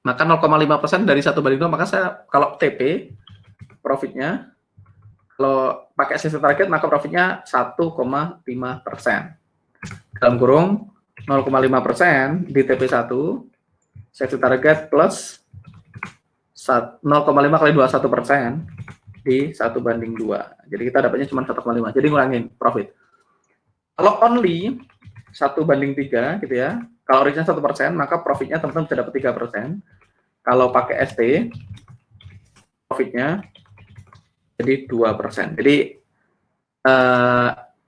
maka 0,5% dari 1/2, maka saya kalau TP profitnya, kalau pakai safety target maka profitnya 1,5%. Dalam kurung 0,5% di TP1, safety target plus 0,5 kali 21% di 1/2. Jadi kita dapatnya cuma 1,5. Jadi ngurangin profit. Kalau only 1/3 gitu ya, kalau risknya 1%, maka profitnya teman-teman bisa dapat 3%. Kalau pakai ST, profitnya jadi 2%. Jadi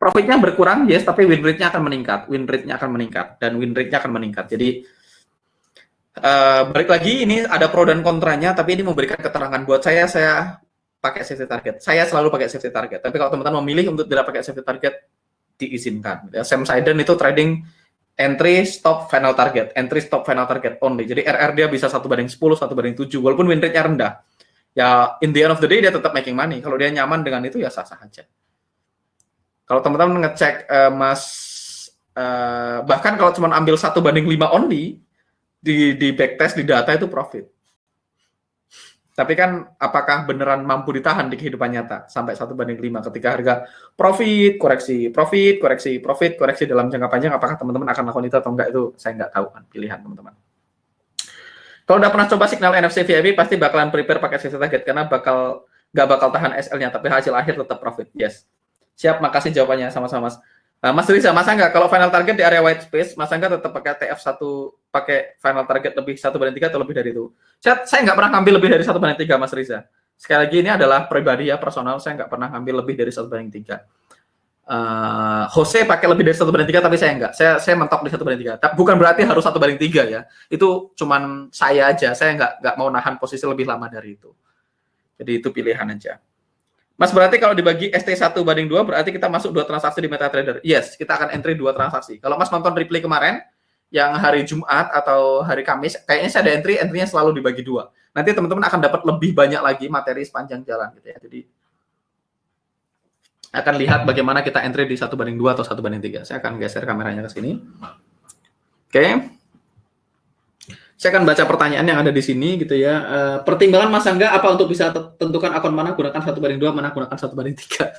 profitnya berkurang, yes, tapi win rate-nya akan meningkat. Win rate-nya akan meningkat, dan win rate-nya akan meningkat. Jadi balik lagi, ini ada pro dan kontranya, tapi ini memberikan keterangan buat saya pakai safety target. Saya selalu pakai safety target. Tapi kalau teman-teman memilih untuk tidak pakai safety target, diizinkan. Ya, Sam Siden itu trading entry stop final target, entry stop final target only. Jadi RR dia bisa 1/10, 1/7, walaupun win rate-nya rendah. Ya in the end of the day dia tetap making money. Kalau dia nyaman dengan itu ya sah-sah aja. Kalau teman-teman ngecek bahkan kalau cuma ambil 1/5 only di backtest di data itu profit. Tapi kan apakah beneran mampu ditahan di kehidupan nyata sampai 1/5 ketika harga profit, koreksi dalam jangka panjang, apakah teman-teman akan lakukan itu atau enggak, itu saya nggak tahu kan, pilihan teman-teman. Kalau udah pernah coba signal NFC VIP pasti bakalan prepare pakai safety target karena nggak bakal tahan SL-nya tapi hasil akhir tetap profit. Yes. Siap, makasih jawabannya sama-sama Mas. Mas Riza, Mas Angga, kalau final target di area white space, Mas Angga tetap pakai TF1, pakai final target lebih 1/3 atau lebih dari itu? Saya nggak pernah ngambil lebih dari 1/3, Mas Riza. Sekali lagi ini adalah pribadi ya, personal, saya nggak pernah ngambil lebih dari 1/3. Jose pakai lebih dari 1/3, tapi saya nggak. Saya mentok di 1/3. Bukan berarti harus 1/3 ya. Itu cuman saya aja, saya nggak mau nahan posisi lebih lama dari itu. Jadi itu pilihan aja. Mas, berarti kalau dibagi ST1/2 berarti kita masuk 2 transaksi di MetaTrader. Yes, kita akan entry 2 transaksi. Kalau Mas nonton replay kemarin, yang hari Jumat atau hari Kamis, kayaknya saya ada entry-nya selalu dibagi 2. Nanti teman-teman akan dapat lebih banyak lagi materi sepanjang jalan gitu ya. Jadi akan lihat bagaimana kita entry di 1/2 atau 1/3. Saya akan geser kameranya ke sini. Oke. Saya akan baca pertanyaan yang ada di sini gitu ya. Pertimbangan Mas Angga apa untuk bisa tentukan akun mana gunakan 1/2, mana gunakan 1/3?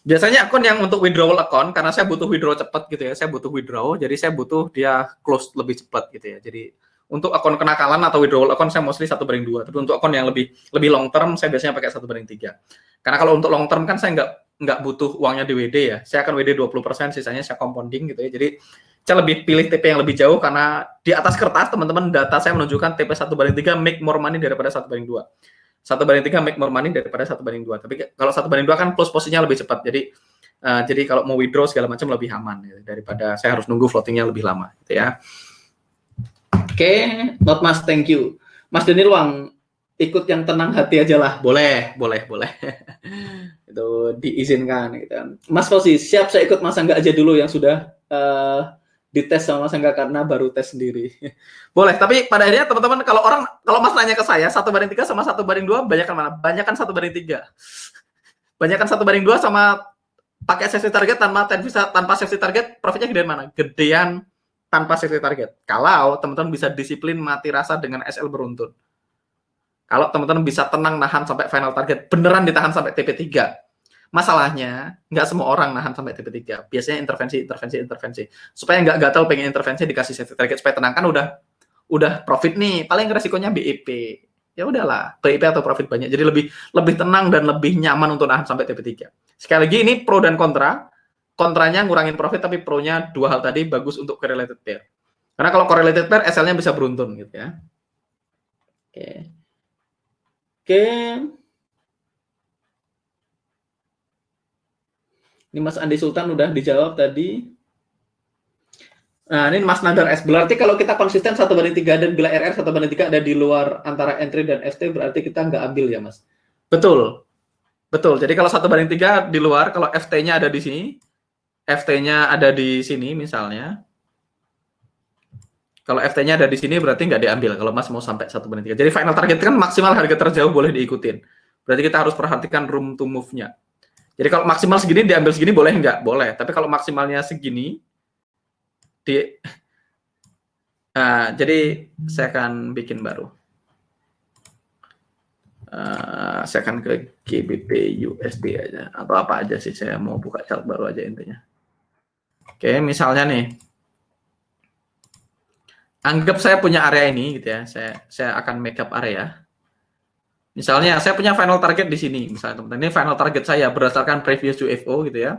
Biasanya akun yang untuk withdrawal account, karena saya butuh withdraw cepat gitu ya. Saya butuh withdraw, jadi saya butuh dia close lebih cepat gitu ya. Jadi untuk akun kenakalan atau withdrawal account saya mostly 1/2. Tapi untuk akun yang lebih long term saya biasanya pakai 1/3. Karena kalau untuk long term kan saya nggak butuh uangnya di WD ya. Saya akan WD 20%, sisanya saya compounding gitu ya. Jadi saya lebih pilih TP yang lebih jauh karena di atas kertas teman-teman data saya menunjukkan TP 1/3 make more money daripada 1/2. 1/3 make more money daripada 1/2. Tapi kalau 1/2 kan close posisinya lebih cepat. Jadi kalau mau withdraw segala macam lebih aman ya, daripada saya harus nunggu floatingnya lebih lama gitu ya. Oke, not Mas, thank you. Mas Denil Wang, ikut yang tenang hati aja lah. Boleh. Itu diizinkan gitu. Mas Fauzi, siap, saya ikut Mas Angga aja dulu yang sudah dites sama Mas Angga karena baru tes sendiri. Boleh, tapi pada akhirnya teman-teman kalau Mas nanya ke saya 1/3 sama 1/2 banyakan mana? Banyakan 1/3. Banyakan 1/2 sama pakai safety target tanpa safety target, profitnya gedean mana? Gedean tanpa safety target. Kalau teman-teman bisa disiplin mati rasa dengan SL beruntun. Kalau teman-teman bisa tenang nahan sampai final target, beneran ditahan sampai TP3. Masalahnya, nggak semua orang nahan sampai TP3. Biasanya intervensi. Supaya nggak gatal pengen intervensi dikasih safety target supaya tenang, kan udah profit nih. Paling resikonya BIP. Ya udahlah, BIP atau profit banyak. Jadi lebih tenang dan lebih nyaman untuk nahan sampai TP3. Sekali lagi ini pro dan kontra. Kontranya ngurangin profit, tapi pro-nya 2 hal tadi bagus untuk correlated pair. Karena kalau correlated pair SL-nya bisa beruntun gitu ya. Oke. Ini Mas Andi Sultan udah dijawab tadi. Nah, ini Mas Nadar S. Berarti kalau kita konsisten 1/3 dan bila RR 1/3 ada di luar antara entry dan FT, berarti kita nggak ambil ya, Mas? Betul. Jadi kalau 1/3 di luar, kalau FT-nya ada di sini, FT-nya ada di sini misalnya. Kalau FT-nya ada di sini berarti nggak diambil kalau Mas mau sampai 1/3. Jadi final target kan maksimal harga terjauh boleh diikutin. Berarti kita harus perhatikan room to move-nya. Jadi kalau maksimal segini diambil segini boleh nggak? Boleh. Tapi kalau maksimalnya segini, jadi saya akan bikin baru. Saya akan ke GBP USD aja. Atau apa aja sih, saya mau buka chart baru aja intinya. Oke, misalnya nih. Anggap saya punya area ini gitu ya. Saya akan make up area. Misalnya saya punya final target di sini, misalnya teman-teman. Ini final target saya berdasarkan previous UFO gitu ya.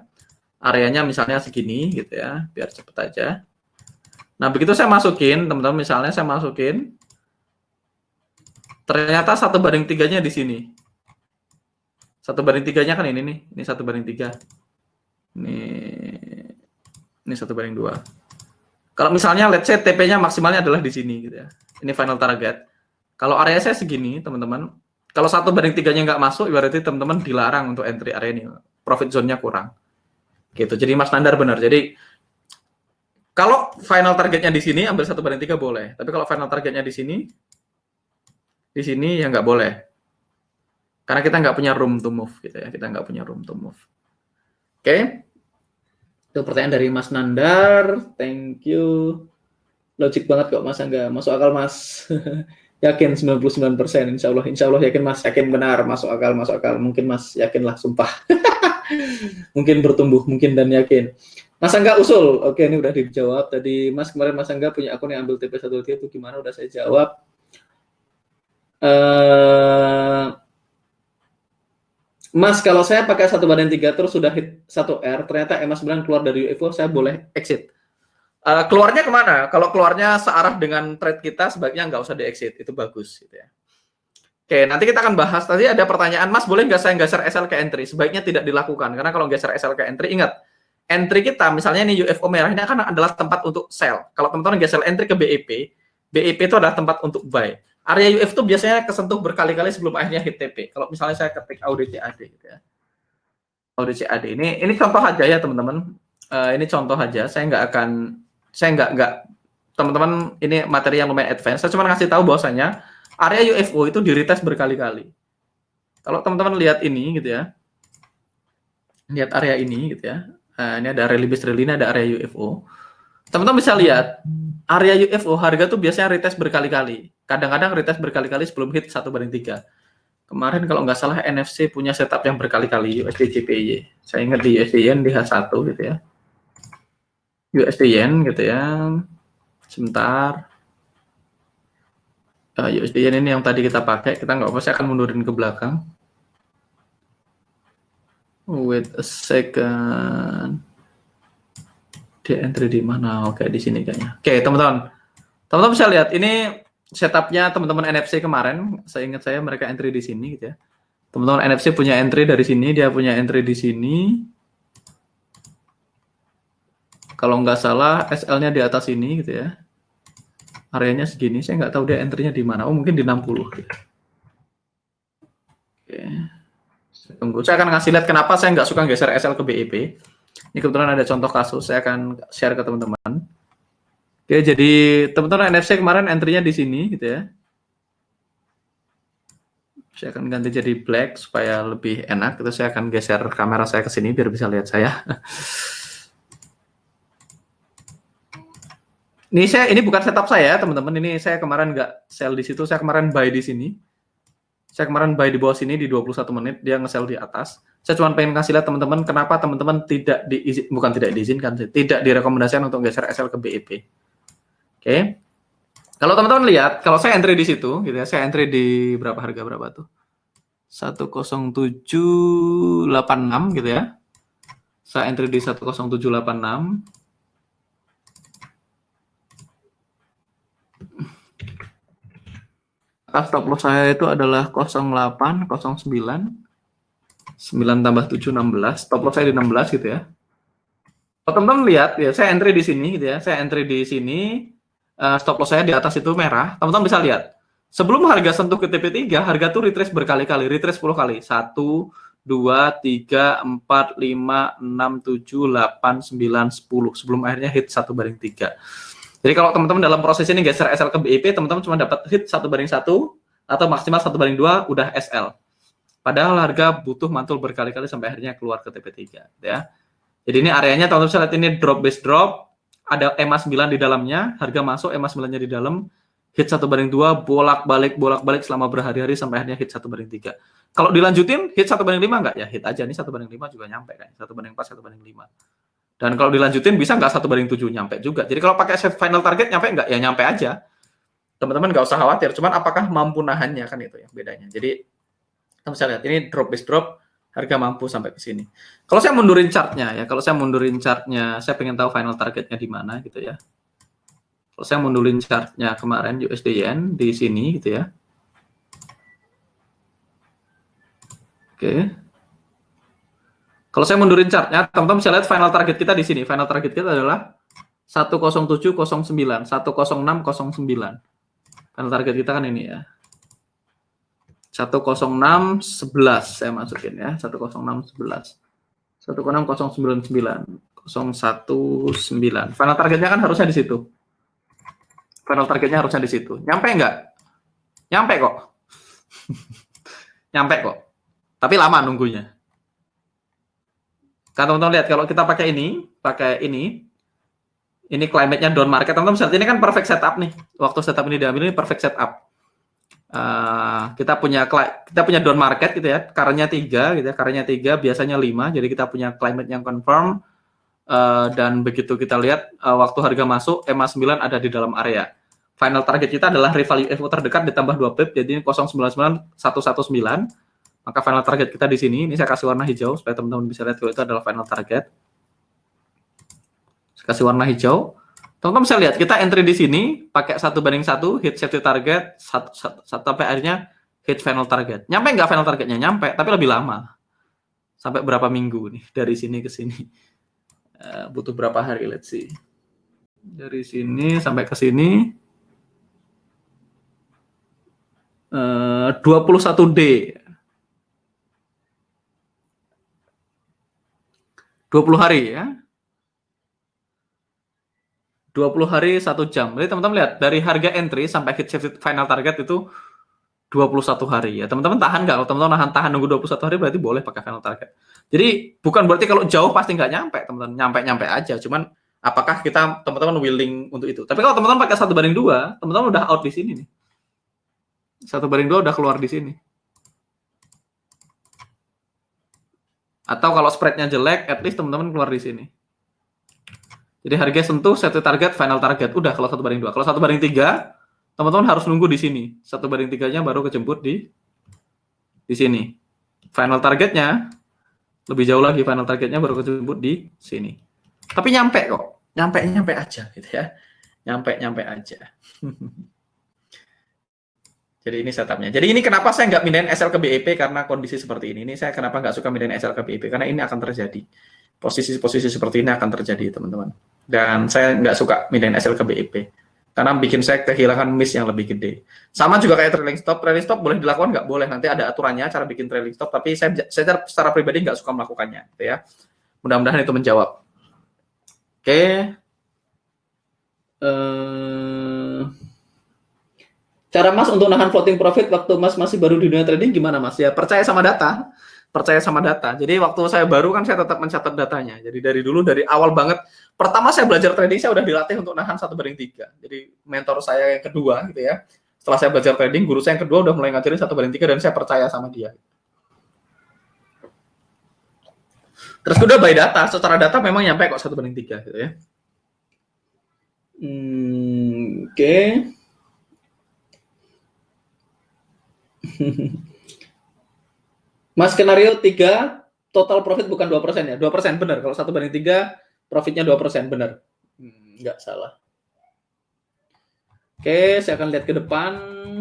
Areanya misalnya segini gitu ya, biar cepet aja. Nah, begitu saya masukin, teman-teman, misalnya saya masukin, ternyata 1/3-nya di sini. 1/3-nya kan ini nih, ini 1/3. Ini 1/2. Kalau misalnya let's say TP-nya maksimalnya adalah di sini gitu ya. Ini final target. Kalau area saya segini, teman-teman, Kalau 1/3-nya nggak masuk, berarti teman-teman dilarang untuk entry area ini. Profit zone-nya kurang. Gitu. Jadi Mas Nandar benar. Jadi kalau final targetnya di sini ambil 1/3 boleh. Tapi kalau final targetnya di sini ya nggak boleh. Karena kita nggak punya room to move gitu ya. Kita nggak punya room to move. Oke. Itu pertanyaan dari Mas Nandar. Thank you. Logik banget kok Mas Angga. Masuk akal Mas. Yakin 99%. Insya Allah yakin Mas. Yakin benar. Masuk akal. Mungkin Mas yakinlah, sumpah. Mungkin bertumbuh, mungkin dan yakin. Mas Angga usul. Oke, ini udah dijawab. Tadi Mas, kemarin Mas Angga punya akun yang ambil TP1 itu gimana? Udah saya jawab. Mas, kalau saya pakai 1/3 terus sudah hit 1R, ternyata EMA 9 keluar dari UFO, saya boleh exit. Keluarnya kemana? Kalau keluarnya searah dengan trade kita, sebaiknya nggak usah di-exit. Itu bagus. Gitu ya. Oke, nanti kita akan bahas. Tadi ada pertanyaan, Mas, boleh nggak saya geser SL ke entry? Sebaiknya tidak dilakukan. Karena kalau geser SL ke entry, ingat, entry kita, misalnya ini UFO merah, ini akan adalah tempat untuk sell. Kalau teman-teman geser entry ke BEP itu adalah tempat untuk buy. Area UF itu biasanya kesentuh berkali-kali sebelum akhirnya hit TP. Kalau misalnya saya ketik audit CAD gitu ya. Audit CAD ini contoh aja ya teman-teman. Ini contoh aja. Saya nggak teman-teman, ini materi yang lumayan advance. Saya cuma ngasih tahu bahwasanya area UFO itu di retest berkali-kali. Kalau teman-teman lihat ini gitu ya. Lihat area ini gitu ya. Ini ada area Libis ini ada area UFO. Teman-teman bisa lihat area UFO harga tuh biasanya retest berkali-kali. Kadang-kadang retest berkali-kali sebelum hit 1/3. Kemarin kalau nggak salah NFC punya setup yang berkali-kali USD JPY. Saya ingat di USD Yen di H1 gitu ya. USD Yen gitu ya. Sebentar. USD Yen ini yang tadi kita pakai, kita nggak apa-apa, saya akan mundurin ke belakang. Wait a second. Di entry di mana? Oke, di sini kayaknya. Oke, teman-teman. Teman-teman bisa lihat ini setupnya teman-teman NFC kemarin. Saya ingat mereka entry di sini gitu ya. Teman-teman NFC punya entry dari sini, dia punya entry di sini. Kalau nggak salah SL-nya di atas ini gitu ya. Areanya segini, saya nggak tahu dia entry-nya di mana. Oh, mungkin di 60 gitu. Oke. Tunggu, saya akan ngasih lihat kenapa saya nggak suka geser SL ke BEP. Ini kebetulan ada contoh kasus, saya akan share ke teman-teman. Oke, jadi teman-teman NFC kemarin entry-nya di sini gitu ya. Saya akan ganti jadi black supaya lebih enak. Itu saya akan geser kamera saya ke sini biar bisa lihat saya. Ini bukan setup saya, teman-teman. Ini saya kemarin nggak sell di situ, saya kemarin buy di sini. Saya kemarin buy di bawah sini di 21 menit, dia nge-sell di atas. Saya cuma pengen kasih lihat teman-teman kenapa teman-teman tidak diizinkan, tidak direkomendasikan untuk geser SL ke BEP. Oke. Kalau teman-teman lihat, kalau saya entry di situ gitu ya, saya entry di berapa harga berapa tuh? 10786 gitu ya. Saya entry di 10786. Stop loss saya itu adalah 0809 9 tambah 7 16. Stop loss saya di 16 gitu ya. Kalau teman-teman lihat ya, saya entry di sini gitu ya. Saya entry di sini, stop loss saya di atas itu merah. Teman-teman bisa lihat. Sebelum harga sentuh ke TP3, harga tuh retrace berkali-kali, retrace 10 kali. 1 2 3 4 5 6 7 8 9 10 sebelum akhirnya hit 1/3. Jadi kalau teman-teman dalam proses ini geser SL ke BEP, teman-teman cuma dapat hit 1/1 atau maksimal 1/2 udah SL. Padahal harga butuh mantul berkali-kali sampai akhirnya keluar ke TP3 ya. Jadi ini areanya teman-teman bisa lihat ini drop base drop, ada EMA 9 di dalamnya, harga masuk EMA 9-nya di dalam, hit 1/2 bolak-balik selama berhari-hari sampai akhirnya hit 1/3. Kalau dilanjutin hit 1/5 enggak? Ya hit aja nih 1/5 juga nyampe kan. 1/4 1/5. Dan kalau dilanjutin bisa nggak 1/7 nyampe juga. Jadi kalau pakai set final target nyampe nggak? Ya nyampe aja. Teman-teman nggak usah khawatir. Cuman apakah mampu nahannya kan itu yang bedanya. Jadi kita bisa lihat ini drop base drop, harga mampu sampai ke sini. Kalau saya mundurin chartnya ya, saya pengen tahu final targetnya di mana gitu ya. Kalau saya mundurin chartnya kemarin USD Yen di sini gitu ya. Oke. Kalau saya mundurin chartnya, teman-teman bisa lihat final target kita di sini. Final target kita adalah 10709, 10609. Final target kita kan ini ya. 10611 saya masukin ya, 10611. 10609 Final targetnya kan harusnya di situ. Final targetnya harusnya di situ. Nyampe nggak? Nyampe kok. Nyampe kok. Tapi lama nunggunya. Kan teman-teman lihat kalau kita pakai ini climate-nya down market. Teman-teman lihat ini kan perfect setup nih. Waktu setup ini diambil ini perfect setup. Kita punya down market gitu ya, caranya 3 gitu ya, caranya 3 biasanya 5, jadi kita punya climate yang confirm, dan begitu kita lihat waktu harga masuk EMA 9 ada di dalam area. Final target kita adalah revalue UFO terdekat ditambah 2 pip, jadi 099119, maka final target kita di sini. Ini saya kasih warna hijau supaya teman-teman bisa lihat kalau itu adalah final target. Saya kasih warna hijau. Teman-teman bisa lihat kita entry di sini pakai 1:1, hit safety target, sampai akhirnya hit final target. Nyampe nggak final targetnya? Nyampe, tapi lebih lama. Sampai berapa minggu nih dari sini ke sini? Butuh berapa hari? Let's see. Dari sini sampai ke sini 21D. 20 hari ya. 20 hari 1 jam. Jadi teman-teman lihat dari harga entry sampai hit final target itu 21 hari ya. Teman-teman tahan nggak? Kalau teman-teman tahan nunggu 21 hari berarti boleh pakai final target. Jadi bukan berarti kalau jauh pasti nggak nyampe, teman-teman. Nyampe aja. Cuman apakah kita teman-teman willing untuk itu? Tapi kalau teman-teman pakai 1:2, teman-teman udah out di sini nih. 1:2 udah keluar di sini. Atau kalau spreadnya jelek, at least teman-teman keluar di sini. Jadi harga sentuh, set target, final target. Udah kalau 1:2. Kalau 1:3, teman-teman harus nunggu di sini. 1:3-nya baru kejemput di sini. Final targetnya, lebih jauh lagi final targetnya baru kejemput di sini. Tapi nyampe kok. Nyampe aja gitu ya. Nyampe aja. Jadi ini setupnya. Jadi ini kenapa saya nggak mindahin SL ke BIP karena kondisi seperti ini. Ini saya kenapa nggak suka mindahin SL ke BIP karena ini akan terjadi. Posisi-posisi seperti ini akan terjadi, teman-teman. Dan saya nggak suka mindahin SL ke BIP karena bikin saya kehilangan miss yang lebih gede. Sama juga kayak trailing stop boleh dilakukan nggak? Boleh, nanti ada aturannya cara bikin trailing stop, tapi saya secara pribadi nggak suka melakukannya, gitu ya. Mudah-mudahan itu menjawab. Oke. Cara Mas untuk nahan floating profit waktu Mas masih baru di dunia trading gimana Mas? Ya percaya sama data. Jadi waktu saya baru kan saya tetap mencatat datanya. Jadi dari awal banget, pertama saya belajar trading saya udah dilatih untuk nahan 1:3. Jadi mentor saya yang kedua gitu ya. Setelah saya belajar trading, guru saya yang kedua udah mulai ngajarin 1:3 dan saya percaya sama dia. Terus udah by data, secara data memang nyampe kok 1:3 gitu ya. Oke. Mas skenario 3 total profit bukan 2% ya? 2% benar. Kalau 1:3 profitnya 2% benar. Nggak salah. Oke, saya akan lihat ke depan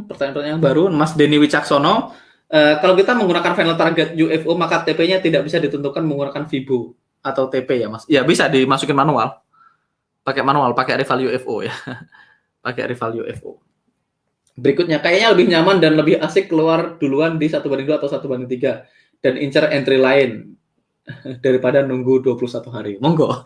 pertanyaan-pertanyaan yang baru. Mas Denny Wicaksono, kalau kita menggunakan final target UFO maka TP-nya tidak bisa ditentukan menggunakan Fibo atau TP ya Mas? Ya bisa dimasukin manual. Pakai revalue UFO ya. Pakai revalue UFO. Berikutnya, kayaknya lebih nyaman dan lebih asik keluar duluan di 1:2 atau 1:3 dan incar entry lain daripada nunggu 21 hari. Monggo.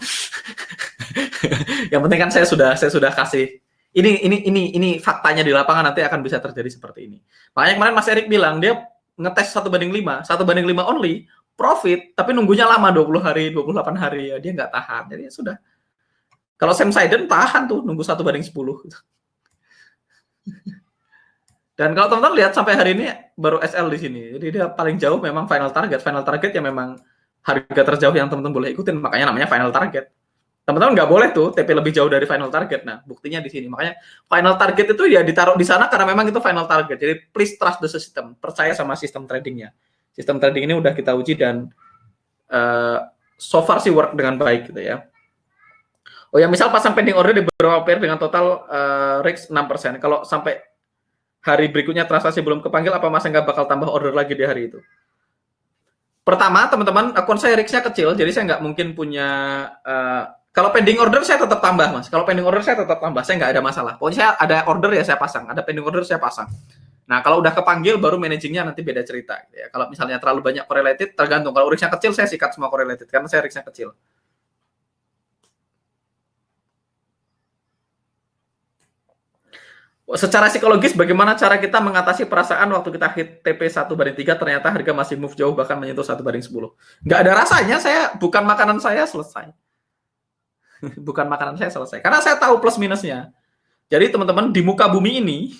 Yang penting kan saya sudah kasih ini faktanya di lapangan, nanti akan bisa terjadi seperti ini. Makanya kemarin Mas Erik bilang dia ngetes 1:5 only profit, tapi nunggunya lama 20 hari, 28 hari ya, dia nggak tahan. Jadi ya sudah. Kalau Sam Siden tahan tuh nunggu 1:10. Dan kalau teman-teman lihat sampai hari ini baru SL di sini. Jadi dia paling jauh memang final target. Final target ya memang harga terjauh yang teman-teman boleh ikutin. Makanya namanya final target. Teman-teman nggak boleh tuh TP lebih jauh dari final target. Nah, buktinya di sini. Makanya final target itu ya ditaruh di sana karena memang itu final target. Jadi please trust the system. Percaya sama sistem tradingnya. Sistem trading ini udah kita uji dan so far sih work dengan baik gitu ya. Oh ya, misal pasang pending order di beberapa pair dengan total risk 6%. Kalau sampai hari berikutnya transaksi belum kepanggil, apa Mas nggak bakal tambah order lagi di hari itu? Pertama, teman-teman, akun saya risknya kecil, jadi saya nggak mungkin punya. Kalau pending order saya tetap tambah, Mas. Kalau pending order saya tetap tambah, saya nggak ada masalah. Pokoknya saya ada order ya saya pasang, ada pending order saya pasang. Nah, kalau udah kepanggil baru managingnya nanti beda cerita. Gitu ya. Kalau misalnya terlalu banyak correlated, tergantung. Kalau risknya kecil, saya sikat semua correlated karena saya risknya kecil. Secara psikologis, bagaimana cara kita mengatasi perasaan waktu kita hit TP 1/3, ternyata harga masih move jauh, bahkan menyentuh 1/10. Nggak ada rasanya, bukan makanan saya, selesai. Bukan makanan saya, selesai. Karena saya tahu plus minusnya. Jadi teman-teman, di muka bumi ini,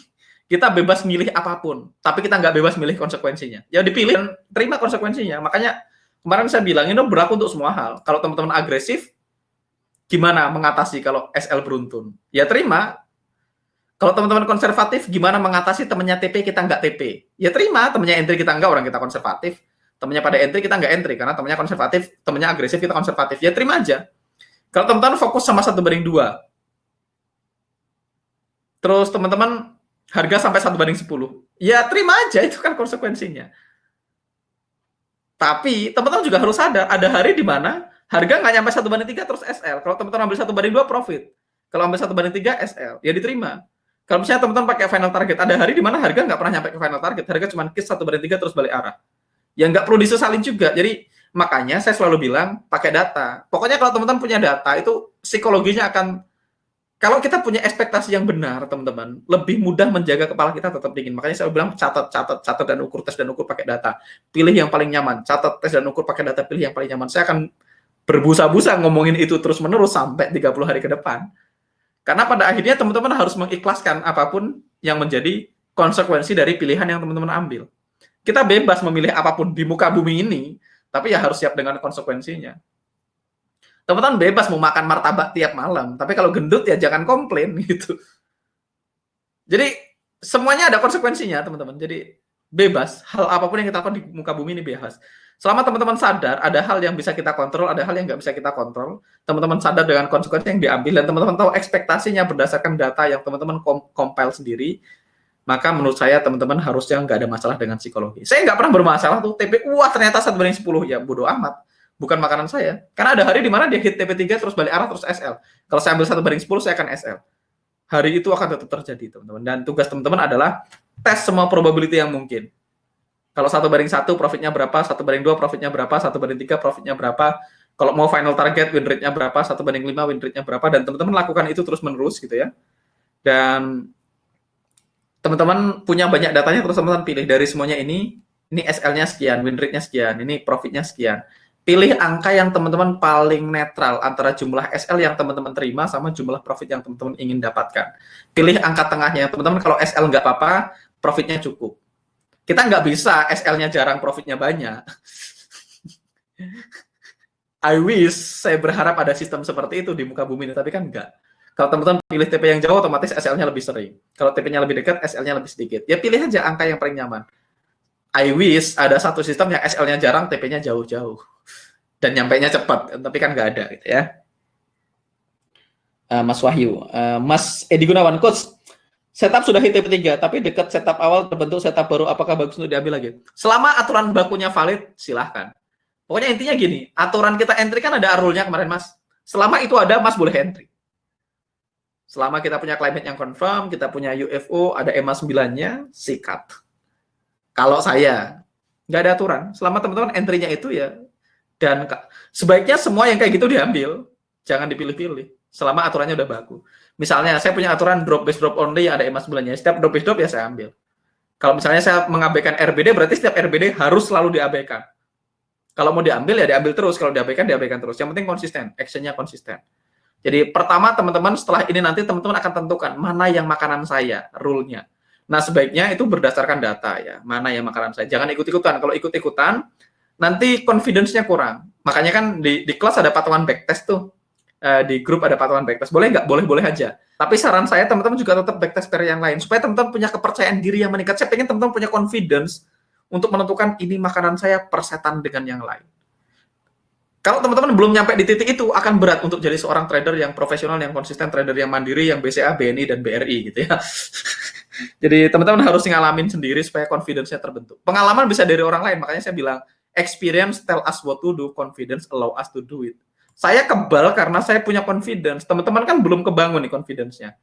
kita bebas milih apapun, tapi kita nggak bebas milih konsekuensinya. Ya dipilih, terima konsekuensinya. Makanya kemarin saya bilang, ini berlaku untuk semua hal. Kalau teman-teman agresif, gimana mengatasi kalau SL beruntun? Ya terima. Kalau teman-teman konservatif, gimana mengatasi temennya TP, kita nggak TP? Ya terima, temennya entry kita nggak, orang kita konservatif. Temennya pada entry, kita nggak entry, karena temennya konservatif, temennya agresif, kita konservatif. Ya terima aja. Kalau teman-teman fokus sama 1/2, terus teman-teman harga sampai 1/10, ya terima aja, itu kan konsekuensinya. Tapi teman-teman juga harus sadar, ada hari di mana harga nggak nyampe 1/3 terus SL. Kalau teman-teman ambil 1/2 profit. Kalau ambil 1/3 SL, ya diterima. Kalau misalnya teman-teman pakai final target, ada hari di mana harga nggak pernah nyampe ke final target, harga cuma kiss 1/3 terus balik arah. Ya nggak perlu disesalin juga. Jadi makanya saya selalu bilang pakai data. Pokoknya kalau teman-teman punya data, itu psikologinya akan, kalau kita punya ekspektasi yang benar, teman-teman, lebih mudah menjaga kepala kita tetap dingin. Makanya saya bilang catat dan ukur, tes dan ukur pakai data. Pilih yang paling nyaman, catat, tes dan ukur pakai data, pilih yang paling nyaman. Saya akan berbusa-busa ngomongin itu terus-menerus sampai 30 hari ke depan. Karena pada akhirnya teman-teman harus mengikhlaskan apapun yang menjadi konsekuensi dari pilihan yang teman-teman ambil. Kita bebas memilih apapun di muka bumi ini, tapi ya harus siap dengan konsekuensinya. Teman-teman bebas mau makan martabak tiap malam, tapi kalau gendut ya jangan komplain gitu. Jadi semuanya ada konsekuensinya, teman-teman. Jadi bebas, hal apapun yang kita lakukan di muka bumi ini bebas. Selama teman-teman sadar, ada hal yang bisa kita kontrol, ada hal yang nggak bisa kita kontrol. Teman-teman sadar dengan konsekuensi yang diambil, dan teman-teman tahu ekspektasinya berdasarkan data yang teman-teman compile sendiri, maka menurut saya teman-teman harusnya nggak ada masalah dengan psikologi. Saya nggak pernah bermasalah tuh, TP, wah ternyata 1/10, ya bodoh amat. Bukan makanan saya. Karena ada hari di mana dia hit TP3, terus balik arah, terus SL. Kalau saya ambil 1/10, saya akan SL. Hari itu akan tetap terjadi, teman-teman. Dan tugas teman-teman adalah tes semua probability yang mungkin. Kalau 1/1 profitnya berapa, 1/2 profitnya berapa, 1/3 profitnya berapa, kalau mau final target win rate-nya berapa, 1/5 win rate-nya berapa, dan teman-teman lakukan itu terus-menerus gitu ya. Dan teman-teman punya banyak datanya, terus teman-teman pilih dari semuanya ini SL-nya sekian, win rate-nya sekian, ini profitnya sekian. Pilih angka yang teman-teman paling netral antara jumlah SL yang teman-teman terima sama jumlah profit yang teman-teman ingin dapatkan. Pilih angka tengahnya. Teman-teman kalau SL nggak apa-apa, profitnya cukup. Kita nggak bisa SL-nya jarang, profitnya banyak. I wish, saya berharap ada sistem seperti itu di muka bumi ini, tapi kan enggak. Kalau teman-teman pilih TP yang jauh, otomatis SL-nya lebih sering. Kalau TP-nya lebih dekat, SL-nya lebih sedikit. Ya pilih aja angka yang paling nyaman. I wish ada satu sistem yang SL-nya jarang, TP-nya jauh-jauh. Dan nyampainya cepat, tapi kan nggak ada gitu ya. Mas Wahyu. Mas Edi Gunawan, Coach, setup sudah hit TP3, tapi dekat setup awal terbentuk setup baru, apakah bagus untuk diambil lagi? Selama aturan bakunya valid, silahkan. Pokoknya intinya gini, aturan kita entry kan ada rule-nya kemarin, Mas. Selama itu ada, Mas boleh entry. Selama kita punya climate yang confirm, kita punya UFO, ada EMA 9-nya, sikat. Kalau saya, nggak ada aturan. Selama teman-teman entry-nya itu ya, dan sebaiknya semua yang kayak gitu diambil. Jangan dipilih-pilih. Selama aturannya udah baku. Misalnya, saya punya aturan drop base drop only yang ada EMA 9-nya. Setiap drop base drop ya saya ambil. Kalau misalnya saya mengabaikan RBD, berarti setiap RBD harus selalu diabaikan. Kalau mau diambil ya diambil terus, kalau diabaikan terus. Yang penting konsisten, actionnya konsisten. Jadi pertama teman-teman setelah ini nanti teman-teman akan tentukan mana yang makanan saya, rule-nya. Nah sebaiknya itu berdasarkan data ya, mana yang makanan saya. Jangan ikut-ikutan. Kalau ikut-ikutan nanti confidence-nya kurang. Makanya kan di kelas ada patokan backtest tuh. Di grup ada patokan backtest. Boleh nggak? Boleh aja. Tapi saran saya teman-teman juga tetap backtest pair yang lain supaya teman-teman punya kepercayaan diri yang meningkat. Saya pengen teman-teman punya confidence untuk menentukan ini makanan saya persetan dengan yang lain. Kalau teman-teman belum nyampe di titik itu, akan berat untuk jadi seorang trader yang profesional, yang konsisten, trader yang mandiri, yang BCA, BNI, dan BRI gitu ya. Jadi teman-teman harus ngalamin sendiri supaya confidence-nya terbentuk. Pengalaman bisa dari orang lain, makanya saya bilang, experience tell us what to do, confidence allow us to do it. Saya kebal karena saya punya confidence. Teman-teman kan belum kebangun nih confidence-nya.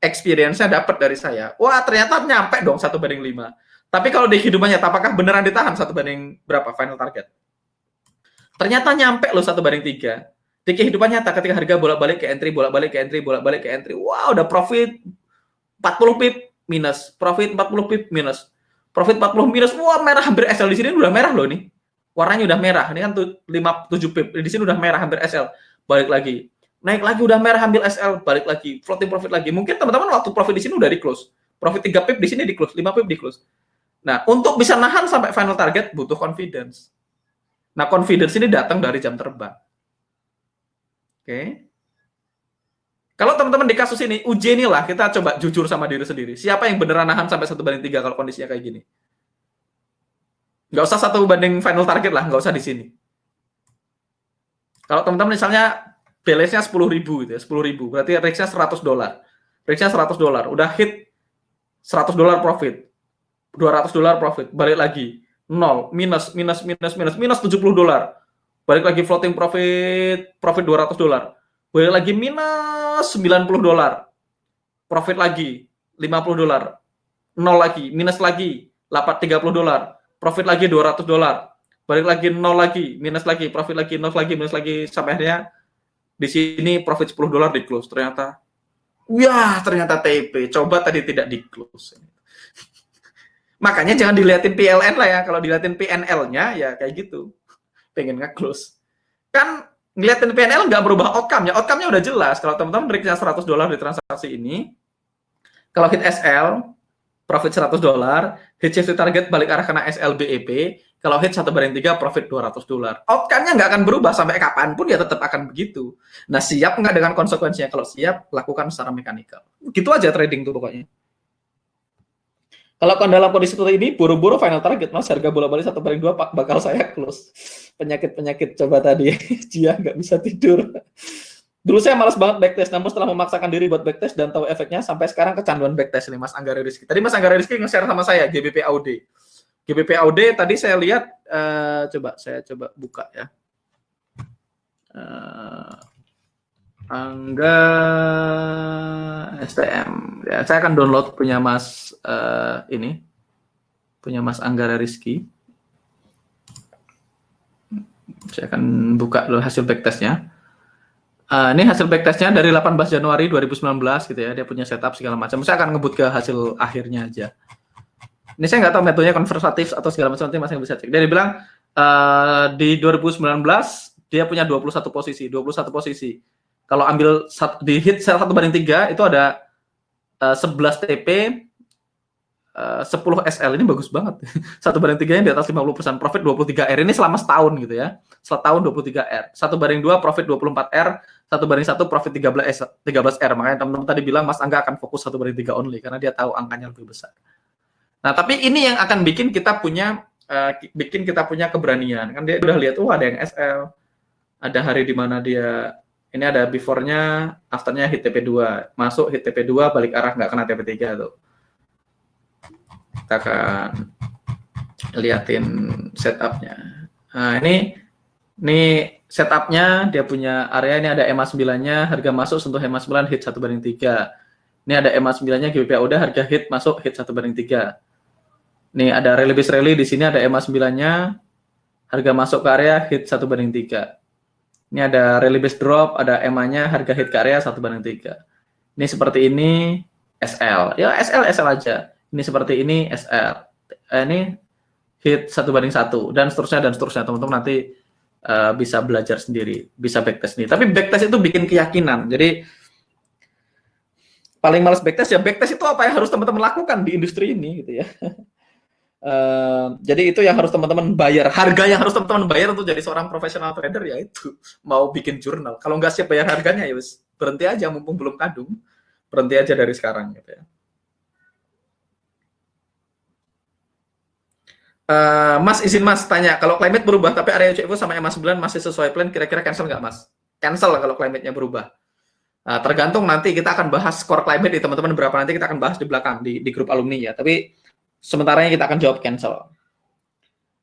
experience-nya dapat dari saya. Wah, ternyata nyampe dong 1/5. Tapi kalau di kehidupan nyata, apakah beneran ditahan 1/, berapa final target? Ternyata nyampe loh 1/3. Di kehidupan nyata ketika harga bolak-balik ke entry, bolak-balik ke entry, bolak-balik ke entry. Wow, udah profit 40 pip minus, profit 40 pip minus. Profit 40 minus. Wah, merah hampir SL di sini udah merah loh nih. Warnanya udah merah. Ini kan 57 pip. Di sini udah merah hampir SL. Balik lagi. Naik lagi udah merah ambil SL, balik lagi. Floating profit lagi. Mungkin teman-teman waktu profit di sini udah di close. Profit 3 pip di sini di close, 5 pip di close. Nah, untuk bisa nahan sampai final target butuh confidence. Nah, confidence ini datang dari jam terbang. Oke. Kalau teman-teman di kasus ini, uji inilah kita coba jujur sama diri sendiri. Siapa yang beneran nahan sampai 1/3 kalau kondisinya kayak gini? Nggak usah 1 banding final target lah, nggak usah di sini. Kalau teman-teman misalnya balance-nya 10.000 gitu ya, 10.000. Berarti risk-nya $100. Risk-nya $100. Udah hit $100 profit. $200 profit. Balik lagi. 0. Minus $70. Balik lagi floating profit $200. Balik lagi minus $90. Profit lagi $50. 0 lagi, minus lagi $30. Profit lagi $200. Balik lagi 0 lagi, minus lagi, profit lagi, 0 lagi, minus lagi, sampai akhirnya di sini profit $10 di close. Ternyata TP. Coba tadi tidak di close. Makanya jangan dilihatin PLN lah ya. Kalau dilihatin PNL-nya ya kayak gitu. Pengen nge-close. Kan ngeliatin PNL nggak berubah outcome-nya. Outcome-nya udah jelas. Kalau teman-teman risk-nya $100 di transaksi ini, kalau hit SL, profit $100, hit safety target balik arah kena SL BEP, kalau hit 1/3 profit $200. Outcome-nya nggak akan berubah sampai kapanpun ya tetap akan begitu. Nah, siap nggak dengan konsekuensinya? Kalau siap, lakukan secara mekanikal. Gitu aja trading tuh pokoknya. Kalau dalam kondisi seperti ini, buru-buru final target, Mas, harga bola-balik 1/2 bakal saya close. Penyakit-penyakit coba tadi, Jia nggak bisa tidur. Dulu saya malas banget backtest, namun setelah memaksakan diri buat backtest dan tahu efeknya, sampai sekarang kecanduan backtest nih, Mas Anggara Rizky. Tadi Mas Anggara Rizky nge-share sama saya, GBP AUD. GBP AUD tadi saya lihat, saya coba buka ya. Angga STM. Ya, saya akan download punya Mas punya Mas Anggara Rizky. Saya akan buka dulu hasil backtestnya. Ini hasil backtestnya dari 18 Januari 2019 gitu ya. Dia punya setup segala macam. Saya akan ngebut ke hasil akhirnya aja. Ini saya nggak tahu metodenya konservatif atau segala macam, nanti Mas yang bisa cek. Dia bilang di 2019 dia punya 21 posisi. Kalau ambil di hit 1/3 itu ada 11 TP, 10 SL. Ini bagus banget. 1/3-nya di atas 50%, profit 23R. Ini selama setahun gitu ya. Setahun 23R. 1/2 profit 24R, 1/1 profit 13R. Makanya teman-teman tadi bilang Mas Angga akan fokus 1/3 only karena dia tahu angkanya lebih besar. Nah, tapi ini yang akan bikin kita punya keberanian. Kan dia udah lihat ada yang SL. Ada hari di mana dia ini ada before-nya, after-nya hit TP2. Masuk hit TP2, balik arah nggak kena TP3 tuh. Kita akan liatin setup-nya. Nah, ini setup-nya, dia punya area, ini ada EMA 9-nya, harga masuk sentuh EMA 9, hit 1/3. Ini ada EMA 9-nya, GBP AUD, harga hit masuk, hit 1/3. Ini ada rally di sini ada EMA 9-nya, harga masuk ke area, hit 1/3. Ini ada rally base drop, ada EMA-nya, harga hit ke area 1/3. Ini seperti ini, SL. Ya, SL aja. Ini seperti ini, SL. Ini hit 1/1, dan seterusnya. Teman-teman nanti bisa belajar sendiri, bisa backtest nih. Tapi backtest itu bikin keyakinan. Jadi, paling males backtest, ya backtest itu apa yang harus teman-teman lakukan di industri ini, gitu ya. Jadi itu yang harus teman-teman bayar, harga yang harus teman-teman bayar untuk jadi seorang profesional trader, ya itu mau bikin jurnal. Kalau nggak siap bayar harganya, ya wis berhenti aja, mumpung belum kadung, berhenti aja dari sekarang gitu ya. Mas izin Mas tanya, kalau climate berubah tapi area UCFO sama EMA 9 masih sesuai plan, kira-kira cancel nggak Mas? Cancel kalau climate-nya berubah. Tergantung, nanti kita akan bahas core climate di teman-teman berapa, nanti kita akan bahas di belakang di grup alumni ya. Tapi sementaranya kita akan jawab cancel.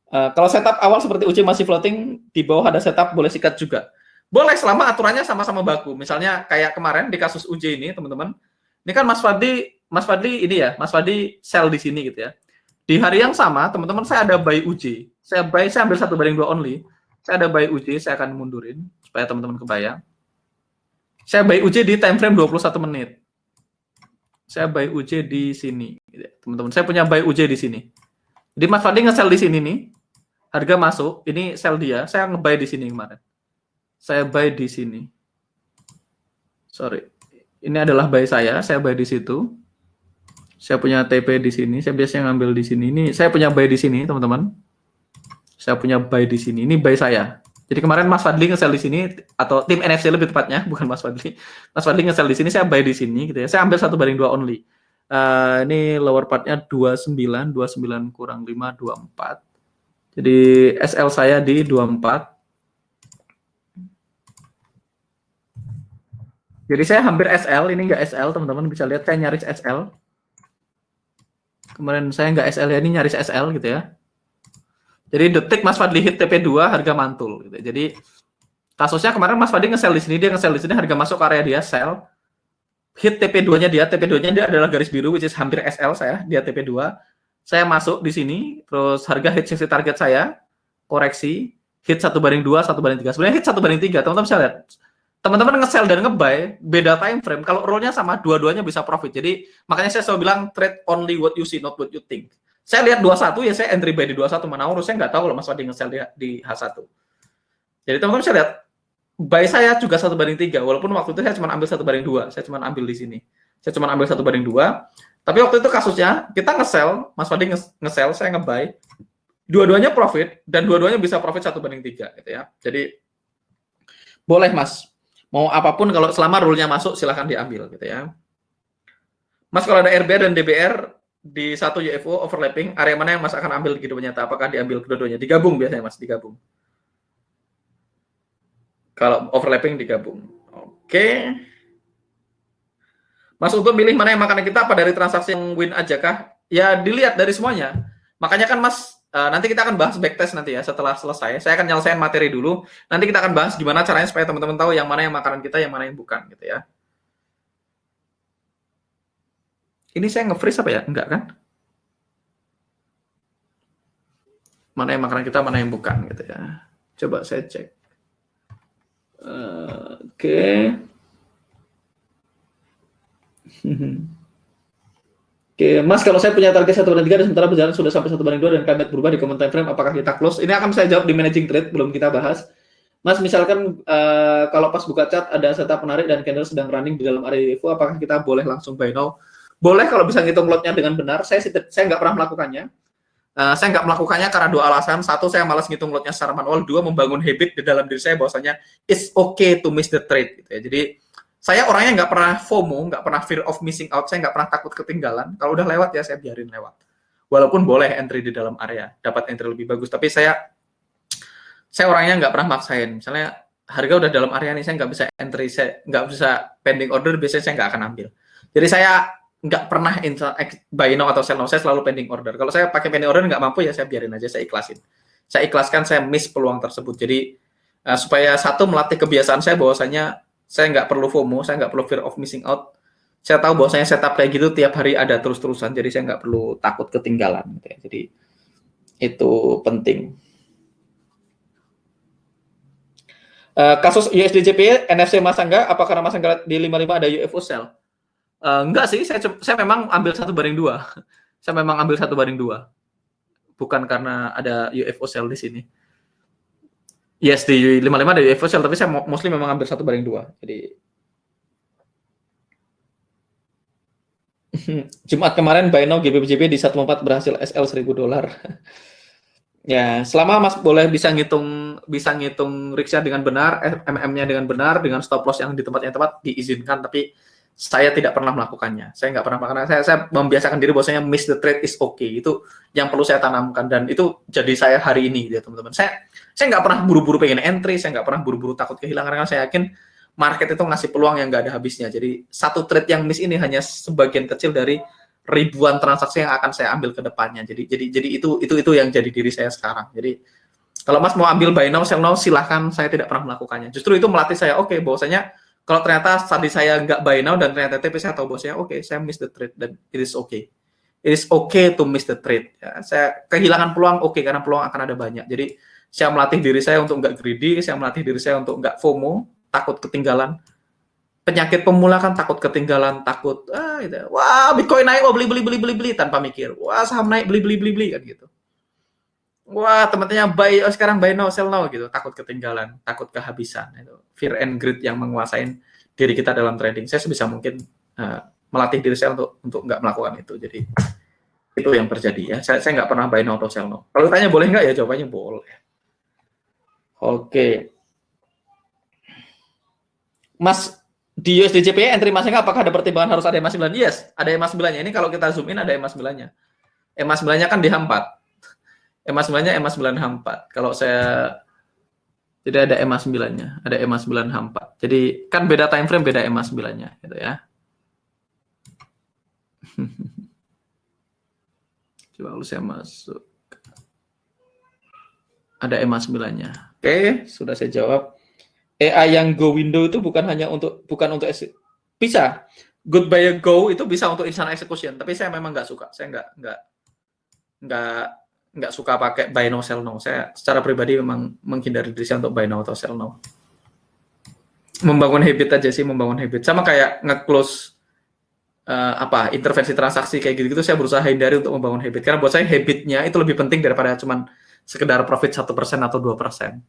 Kalau setup awal seperti uji masih floating, di bawah ada setup, boleh sikat juga. Boleh selama aturannya sama-sama baku. Misalnya kayak kemarin di kasus uji ini, teman-teman, Ini kan Mas Fadli ini ya, Mas Fadli sell di sini gitu ya. Di hari yang sama, teman-teman saya ada buy UJ. Saya ambil 1/2 only. Saya ada buy UJ, saya akan mundurin supaya teman-teman kebayang. Saya buy UJ di time frame 21 menit. Saya buy UJ di sini, teman-teman. Saya punya buy UJ di sini. Jadi Mas Fadli nge-sell di sini nih. Harga masuk, ini sell dia. Saya nge-buy di sini kemarin. Saya buy di sini. Sorry. Ini adalah buy saya buy di situ. Saya punya TP di sini. Saya biasanya ngambil di sini. Ini saya punya buy di sini, teman-teman. Saya punya buy di sini. Ini buy saya. Jadi kemarin Mas Fadli nge-sell di sini, atau tim NFC lebih tepatnya, bukan Mas Fadli. Mas Fadli nge-sell di sini, saya buy di sini gitu ya. Saya ambil 1/2 only. Ini lower partnya 29 kurang 5, 24. Jadi SL saya di 24. Jadi saya hampir SL, ini nggak SL, teman-teman bisa lihat saya nyaris SL. Kemarin saya nggak SL ya, ini nyaris SL gitu ya. Jadi detik Mas Fadli hit TP2 harga mantul gitu. Jadi kasusnya kemarin Mas Fadli nge-sell di sini, dia nge-sell di sini, harga masuk ke area dia sell. Hit TP2-nya dia adalah garis biru which is hampir SL saya, dia TP2. Saya masuk di sini, terus harga hit sisi target saya, koreksi, hit 1/2, 1/3. Sebenarnya hit 1/3, teman-teman bisa lihat. Teman-teman nge-sell dan nge-buy, beda time frame. Kalau rule-nya sama, dua-duanya bisa profit. Jadi makanya saya selalu bilang trade only what you see, not what you think. Saya lihat 21 ya saya entry buy di 21, mana urus saya nggak tahu kalau Mas Fadli nge-sell di H1. Jadi teman-teman bisa lihat buy saya juga 1/3 walaupun waktu itu saya cuma ambil 1/2, saya cuma ambil di sini. Saya cuma ambil 1/2. Tapi waktu itu kasusnya kita nge-sell, Mas Fadli nge-sell, saya nge-buy. Dua-duanya profit dan dua-duanya bisa profit 1/3 gitu ya. Jadi boleh Mas. Mau apapun kalau selama rule-nya masuk silahkan diambil gitu ya. Mas kalau ada RBR dan DBR di satu UFO overlapping, area mana yang Mas akan ambil di kehidupan nyata? Apakah diambil kedua-duanya? Digabung biasanya Mas, digabung. Kalau overlapping digabung. Oke. Mas untuk milih mana yang makanan kita, apa dari transaksi yang win aja kah? Ya dilihat dari semuanya. Makanya kan Mas, nanti kita akan bahas backtest nanti ya setelah selesai. Saya akan nyelesain materi dulu. Nanti kita akan bahas gimana caranya supaya teman-teman tahu yang mana yang makanan kita, yang mana yang bukan gitu ya. Ini saya nge-freeze apa ya? Enggak kan? Mana yang makanan kita, mana yang bukan gitu ya. Coba saya cek. Oke. Oke, Mas, kalau saya punya target 1/3 dan sementara berjalan sudah sampai 1/2 dan kami berubah di comment time frame, apakah kita close? Ini akan saya jawab di managing trade, belum kita bahas. Mas, misalkan kalau pas buka chart ada setup menarik dan candle sedang running di dalam area UFO, apakah kita boleh langsung buy now? Boleh kalau bisa ngitung lotnya dengan benar. Saya nggak pernah melakukannya. Saya nggak melakukannya karena dua alasan. Satu, saya malas ngitung lotnya secara manual. Dua, membangun habit di dalam diri saya bahwasanya it's okay to miss the trade. Gitu ya. Jadi saya orangnya nggak pernah FOMO, nggak pernah fear of missing out. Saya nggak pernah takut ketinggalan. Kalau udah lewat ya saya biarin lewat. Walaupun boleh entry di dalam area, dapat entry lebih bagus. Tapi saya orangnya nggak pernah maksain. Misalnya harga udah dalam area nih, saya nggak bisa entry, saya nggak bisa pending order, biasanya saya nggak akan ambil. Jadi saya nggak pernah buy now atau sell now, saya selalu pending order. Kalau saya pakai pending order nggak mampu ya saya biarin aja, saya ikhlasin. Saya ikhlaskan, saya miss peluang tersebut. Jadi supaya satu melatih kebiasaan saya bahwasanya saya nggak perlu FOMO, saya nggak perlu fear of missing out. Saya tahu bahwasanya setup kayak gitu tiap hari ada terus-terusan, jadi saya nggak perlu takut ketinggalan. Gitu ya. Jadi itu penting. Kasus USDJP NFC Mas Angga, apakah karena Mas Angga di 55 ada UFO sell? Enggak sih, saya memang ambil 1/2. Saya memang ambil 1/2. Bukan karena ada UFO sell di sini. Yes, di 55 ada UFO sell, tapi saya mostly memang ambil 1/2. Jadi Jumat kemarin buy now GBPJB di 14 berhasil SL $1.000. Ya, selama Mas boleh bisa ngitung riksya dengan benar, MM-nya dengan benar, dengan stop loss yang di tempat yang tepat diizinkan, tapi saya tidak pernah melakukannya. Saya nggak pernah melakukannya. Saya membiasakan diri bahwasanya miss the trade is okay. Itu yang perlu saya tanamkan dan itu jadi saya hari ini ya teman-teman. Saya nggak pernah buru-buru pengen entry, saya nggak pernah buru-buru takut kehilangan karena saya yakin market itu ngasih peluang yang nggak ada habisnya. Jadi satu trade yang miss ini hanya sebagian kecil dari ribuan transaksi yang akan saya ambil ke depannya. Jadi itu yang jadi diri saya sekarang. Jadi kalau Mas mau ambil buy now sell now silahkan, saya tidak pernah melakukannya. Justru itu melatih saya bahwasanya Kalau ternyata tadi saya nggak buy now dan ternyata TP saya tahu bosnya, oke, saya miss the trade dan it is okay. It is okay to miss the trade. Ya, saya kehilangan peluang, oke, karena peluang akan ada banyak. Jadi saya melatih diri saya untuk nggak greedy, saya melatih diri saya untuk nggak FOMO, takut ketinggalan. Penyakit pemula kan takut ketinggalan, takut gitu. Wah, Bitcoin naik, beli tanpa mikir. Wah, saham naik, beli kan gitu. Wah, teman-temannya buy, sekarang buy now, sell now gitu, takut ketinggalan, takut kehabisan. Itu fear and greed yang menguasai diri kita dalam trading. Saya sebisa mungkin melatih diri saya untuk nggak melakukan itu. Jadi itu yang terjadi ya. Saya nggak pernah buy now atau sell now. Kalau tanya boleh nggak ya, jawabannya boleh. Oke. Mas, di USD JPY entry masnya apakah ada pertimbangan harus ada EMA 9? Yes, ada EMA 9-nya. Ini kalau kita zoom in ada EMA 9-nya. EMA 9-nya kan di H4. EMA 9-nya EMA 9 H4. Kalau saya jadi ada EMA 9-nya, ada EMA 9 H4. Jadi kan beda time frame, beda EMA 9-nya gitu ya. Coba kalau saya masuk. Ada EMA 9-nya. Oke, sudah saya jawab. AI yang go window itu bukan untuk bisa. Goodbye go itu bisa untuk instant execution, tapi saya memang nggak suka. Saya nggak suka pakai buy now sell now. Saya secara pribadi memang menghindari diri saya untuk buy now atau sell now. Membangun habit aja sih, membangun habit. Sama kayak nge-close intervensi transaksi kayak gitu saya berusaha hindari untuk membangun habit. Karena buat saya habitnya itu lebih penting daripada cuman sekedar profit 1% atau 2%.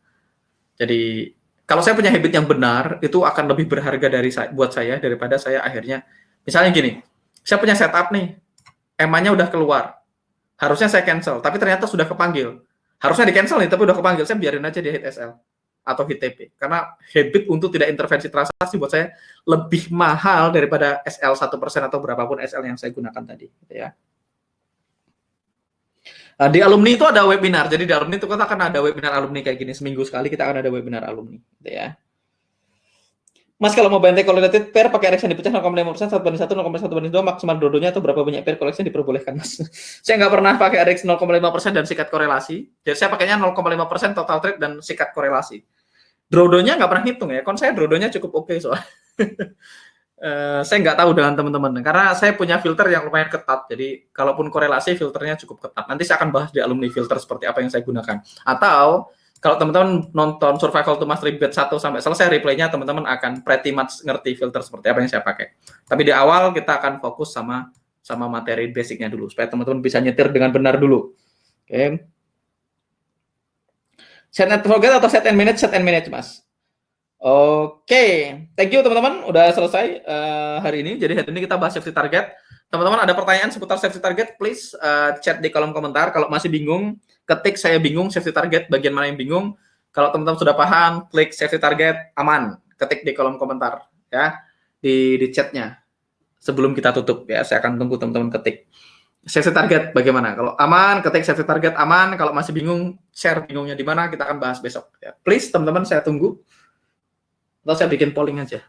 Jadi kalau saya punya habit yang benar, itu akan lebih berharga buat saya daripada saya akhirnya, misalnya gini, saya punya setup nih, EMA-nya udah keluar, harusnya saya cancel, tapi ternyata sudah kepanggil. Harusnya di-cancel nih, tapi udah kepanggil, saya biarin aja dia hit SL atau hit TP. Karena habit untuk tidak intervensi transaksi buat saya lebih mahal daripada SL 1% atau berapapun SL yang saya gunakan tadi. Gitu ya. Di alumni itu ada webinar, jadi di alumni itu kita akan ada webinar alumni kayak gini, seminggu sekali kita akan ada webinar alumni, gitu ya. Mas, kalau mau bantai correlated pair pakai RX yang dipecah 0,5%, 1/1, 0,1/2, maksimal dodonya atau berapa banyak pair koleksi yang diperbolehkan, Mas? Saya nggak pernah pakai RX 0,5% dan sikat korelasi, jadi saya pakainya 0,5% total trade dan sikat korelasi. Drodonya nggak pernah hitung ya, kon saya drodonya cukup oke soalnya. Saya nggak tahu dengan teman-teman, karena saya punya filter yang lumayan ketat, jadi kalaupun korelasi filternya cukup ketat. Nanti saya akan bahas di alumni filter seperti apa yang saya gunakan. Atau kalau teman-teman nonton Survival to Mastery batch 1 sampai selesai replaynya, teman-teman akan pretty much ngerti filter seperti apa yang saya pakai. Tapi di awal kita akan fokus sama materi basicnya dulu, supaya teman-teman bisa nyetir dengan benar dulu. Oke. Set and forget atau set and manage, Mas? Oke, thank you teman-teman, udah selesai hari ini. Jadi hari ini kita bahas safety target. Teman-teman ada pertanyaan seputar safety target, please chat di kolom komentar. Kalau masih bingung, ketik saya bingung safety target, bagian mana yang bingung. Kalau teman-teman sudah paham, klik safety target, aman. Ketik di kolom komentar ya, di chatnya. Sebelum kita tutup ya, saya akan tunggu teman-teman ketik. Safety target bagaimana? Kalau aman, ketik safety target aman. Kalau masih bingung, share bingungnya di mana, kita akan bahas besok. Ya. Please teman-teman, saya tunggu. Atau saya bikin polling aja.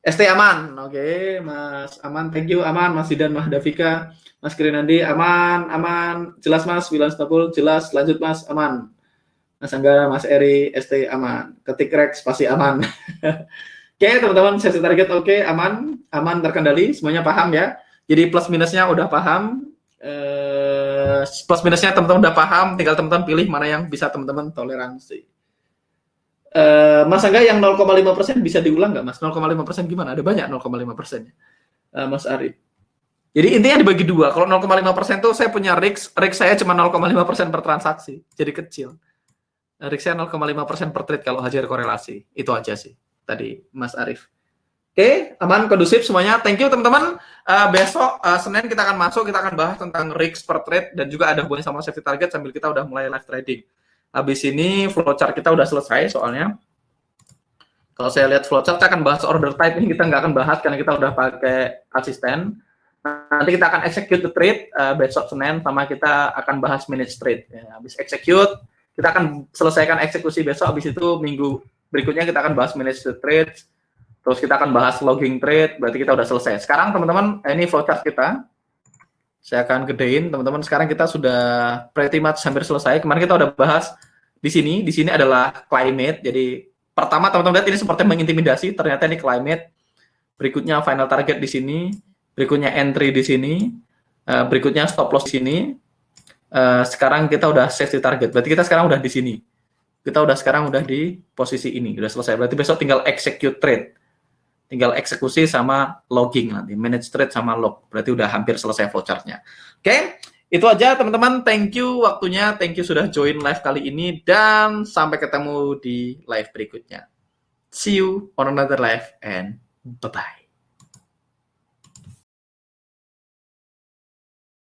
ST aman, oke, Mas aman, thank you, aman, Mas Zidan, Mas Davika, Mas Kirinandi, aman, jelas Mas, Wilan Stapul, jelas, lanjut Mas, aman, Mas Angga, Mas Eri, ST aman, ketik Rex pasti aman. Oke, teman-teman, sesi target oke, aman terkendali, semuanya paham ya. Jadi plus minusnya udah paham, plus minusnya teman-teman udah paham, tinggal teman-teman pilih mana yang bisa teman-teman toleransi. Mas Angga yang 0,5% bisa diulang nggak, Mas? 0,5% gimana? Ada banyak 0,5%. Mas Ari. Jadi intinya dibagi dua. Kalau 0,5% tuh saya punya risk saya cuma 0,5% per transaksi. Jadi kecil. Risk saya 0,5% per trade kalau hajar korelasi. Itu aja sih tadi, Mas Arif. Oke, aman, kondusif semuanya. Thank you teman-teman. Besok Senin kita akan bahas tentang risk per trade dan juga ada hubungannya sama safety target sambil kita udah mulai live trading. Habis ini flowchart kita udah selesai soalnya. Kalau saya lihat flowchart, kita akan bahas order type ini kita nggak akan bahas karena kita udah pakai asisten. Nanti kita akan execute the trade besok Senin, sama kita akan bahas manage trade. Ya, habis execute, kita akan selesaikan eksekusi besok. Habis itu minggu berikutnya kita akan bahas manage the trade. Terus kita akan bahas logging trade. Berarti kita udah selesai. Sekarang teman-teman, ini flowchart kita. Saya akan gedein, teman-teman. Sekarang kita sudah pretty much hampir selesai. Kemarin kita udah bahas di sini adalah climate. Jadi pertama teman-teman lihat ini seperti mengintimidasi, ternyata ini climate. Berikutnya final target di sini, berikutnya entry di sini, berikutnya stop loss di sini. Sekarang kita udah safety target. Berarti kita sekarang udah di sini. Kita udah sekarang udah di posisi ini, udah selesai. Berarti besok tinggal execute trade. Tinggal eksekusi sama logging nanti, manage trade sama log. Berarti udah hampir selesai flowchart-nya. Oke, itu aja teman-teman. Thank you waktunya, thank you sudah join live kali ini, dan sampai ketemu di live berikutnya. See you on another live and bye-bye.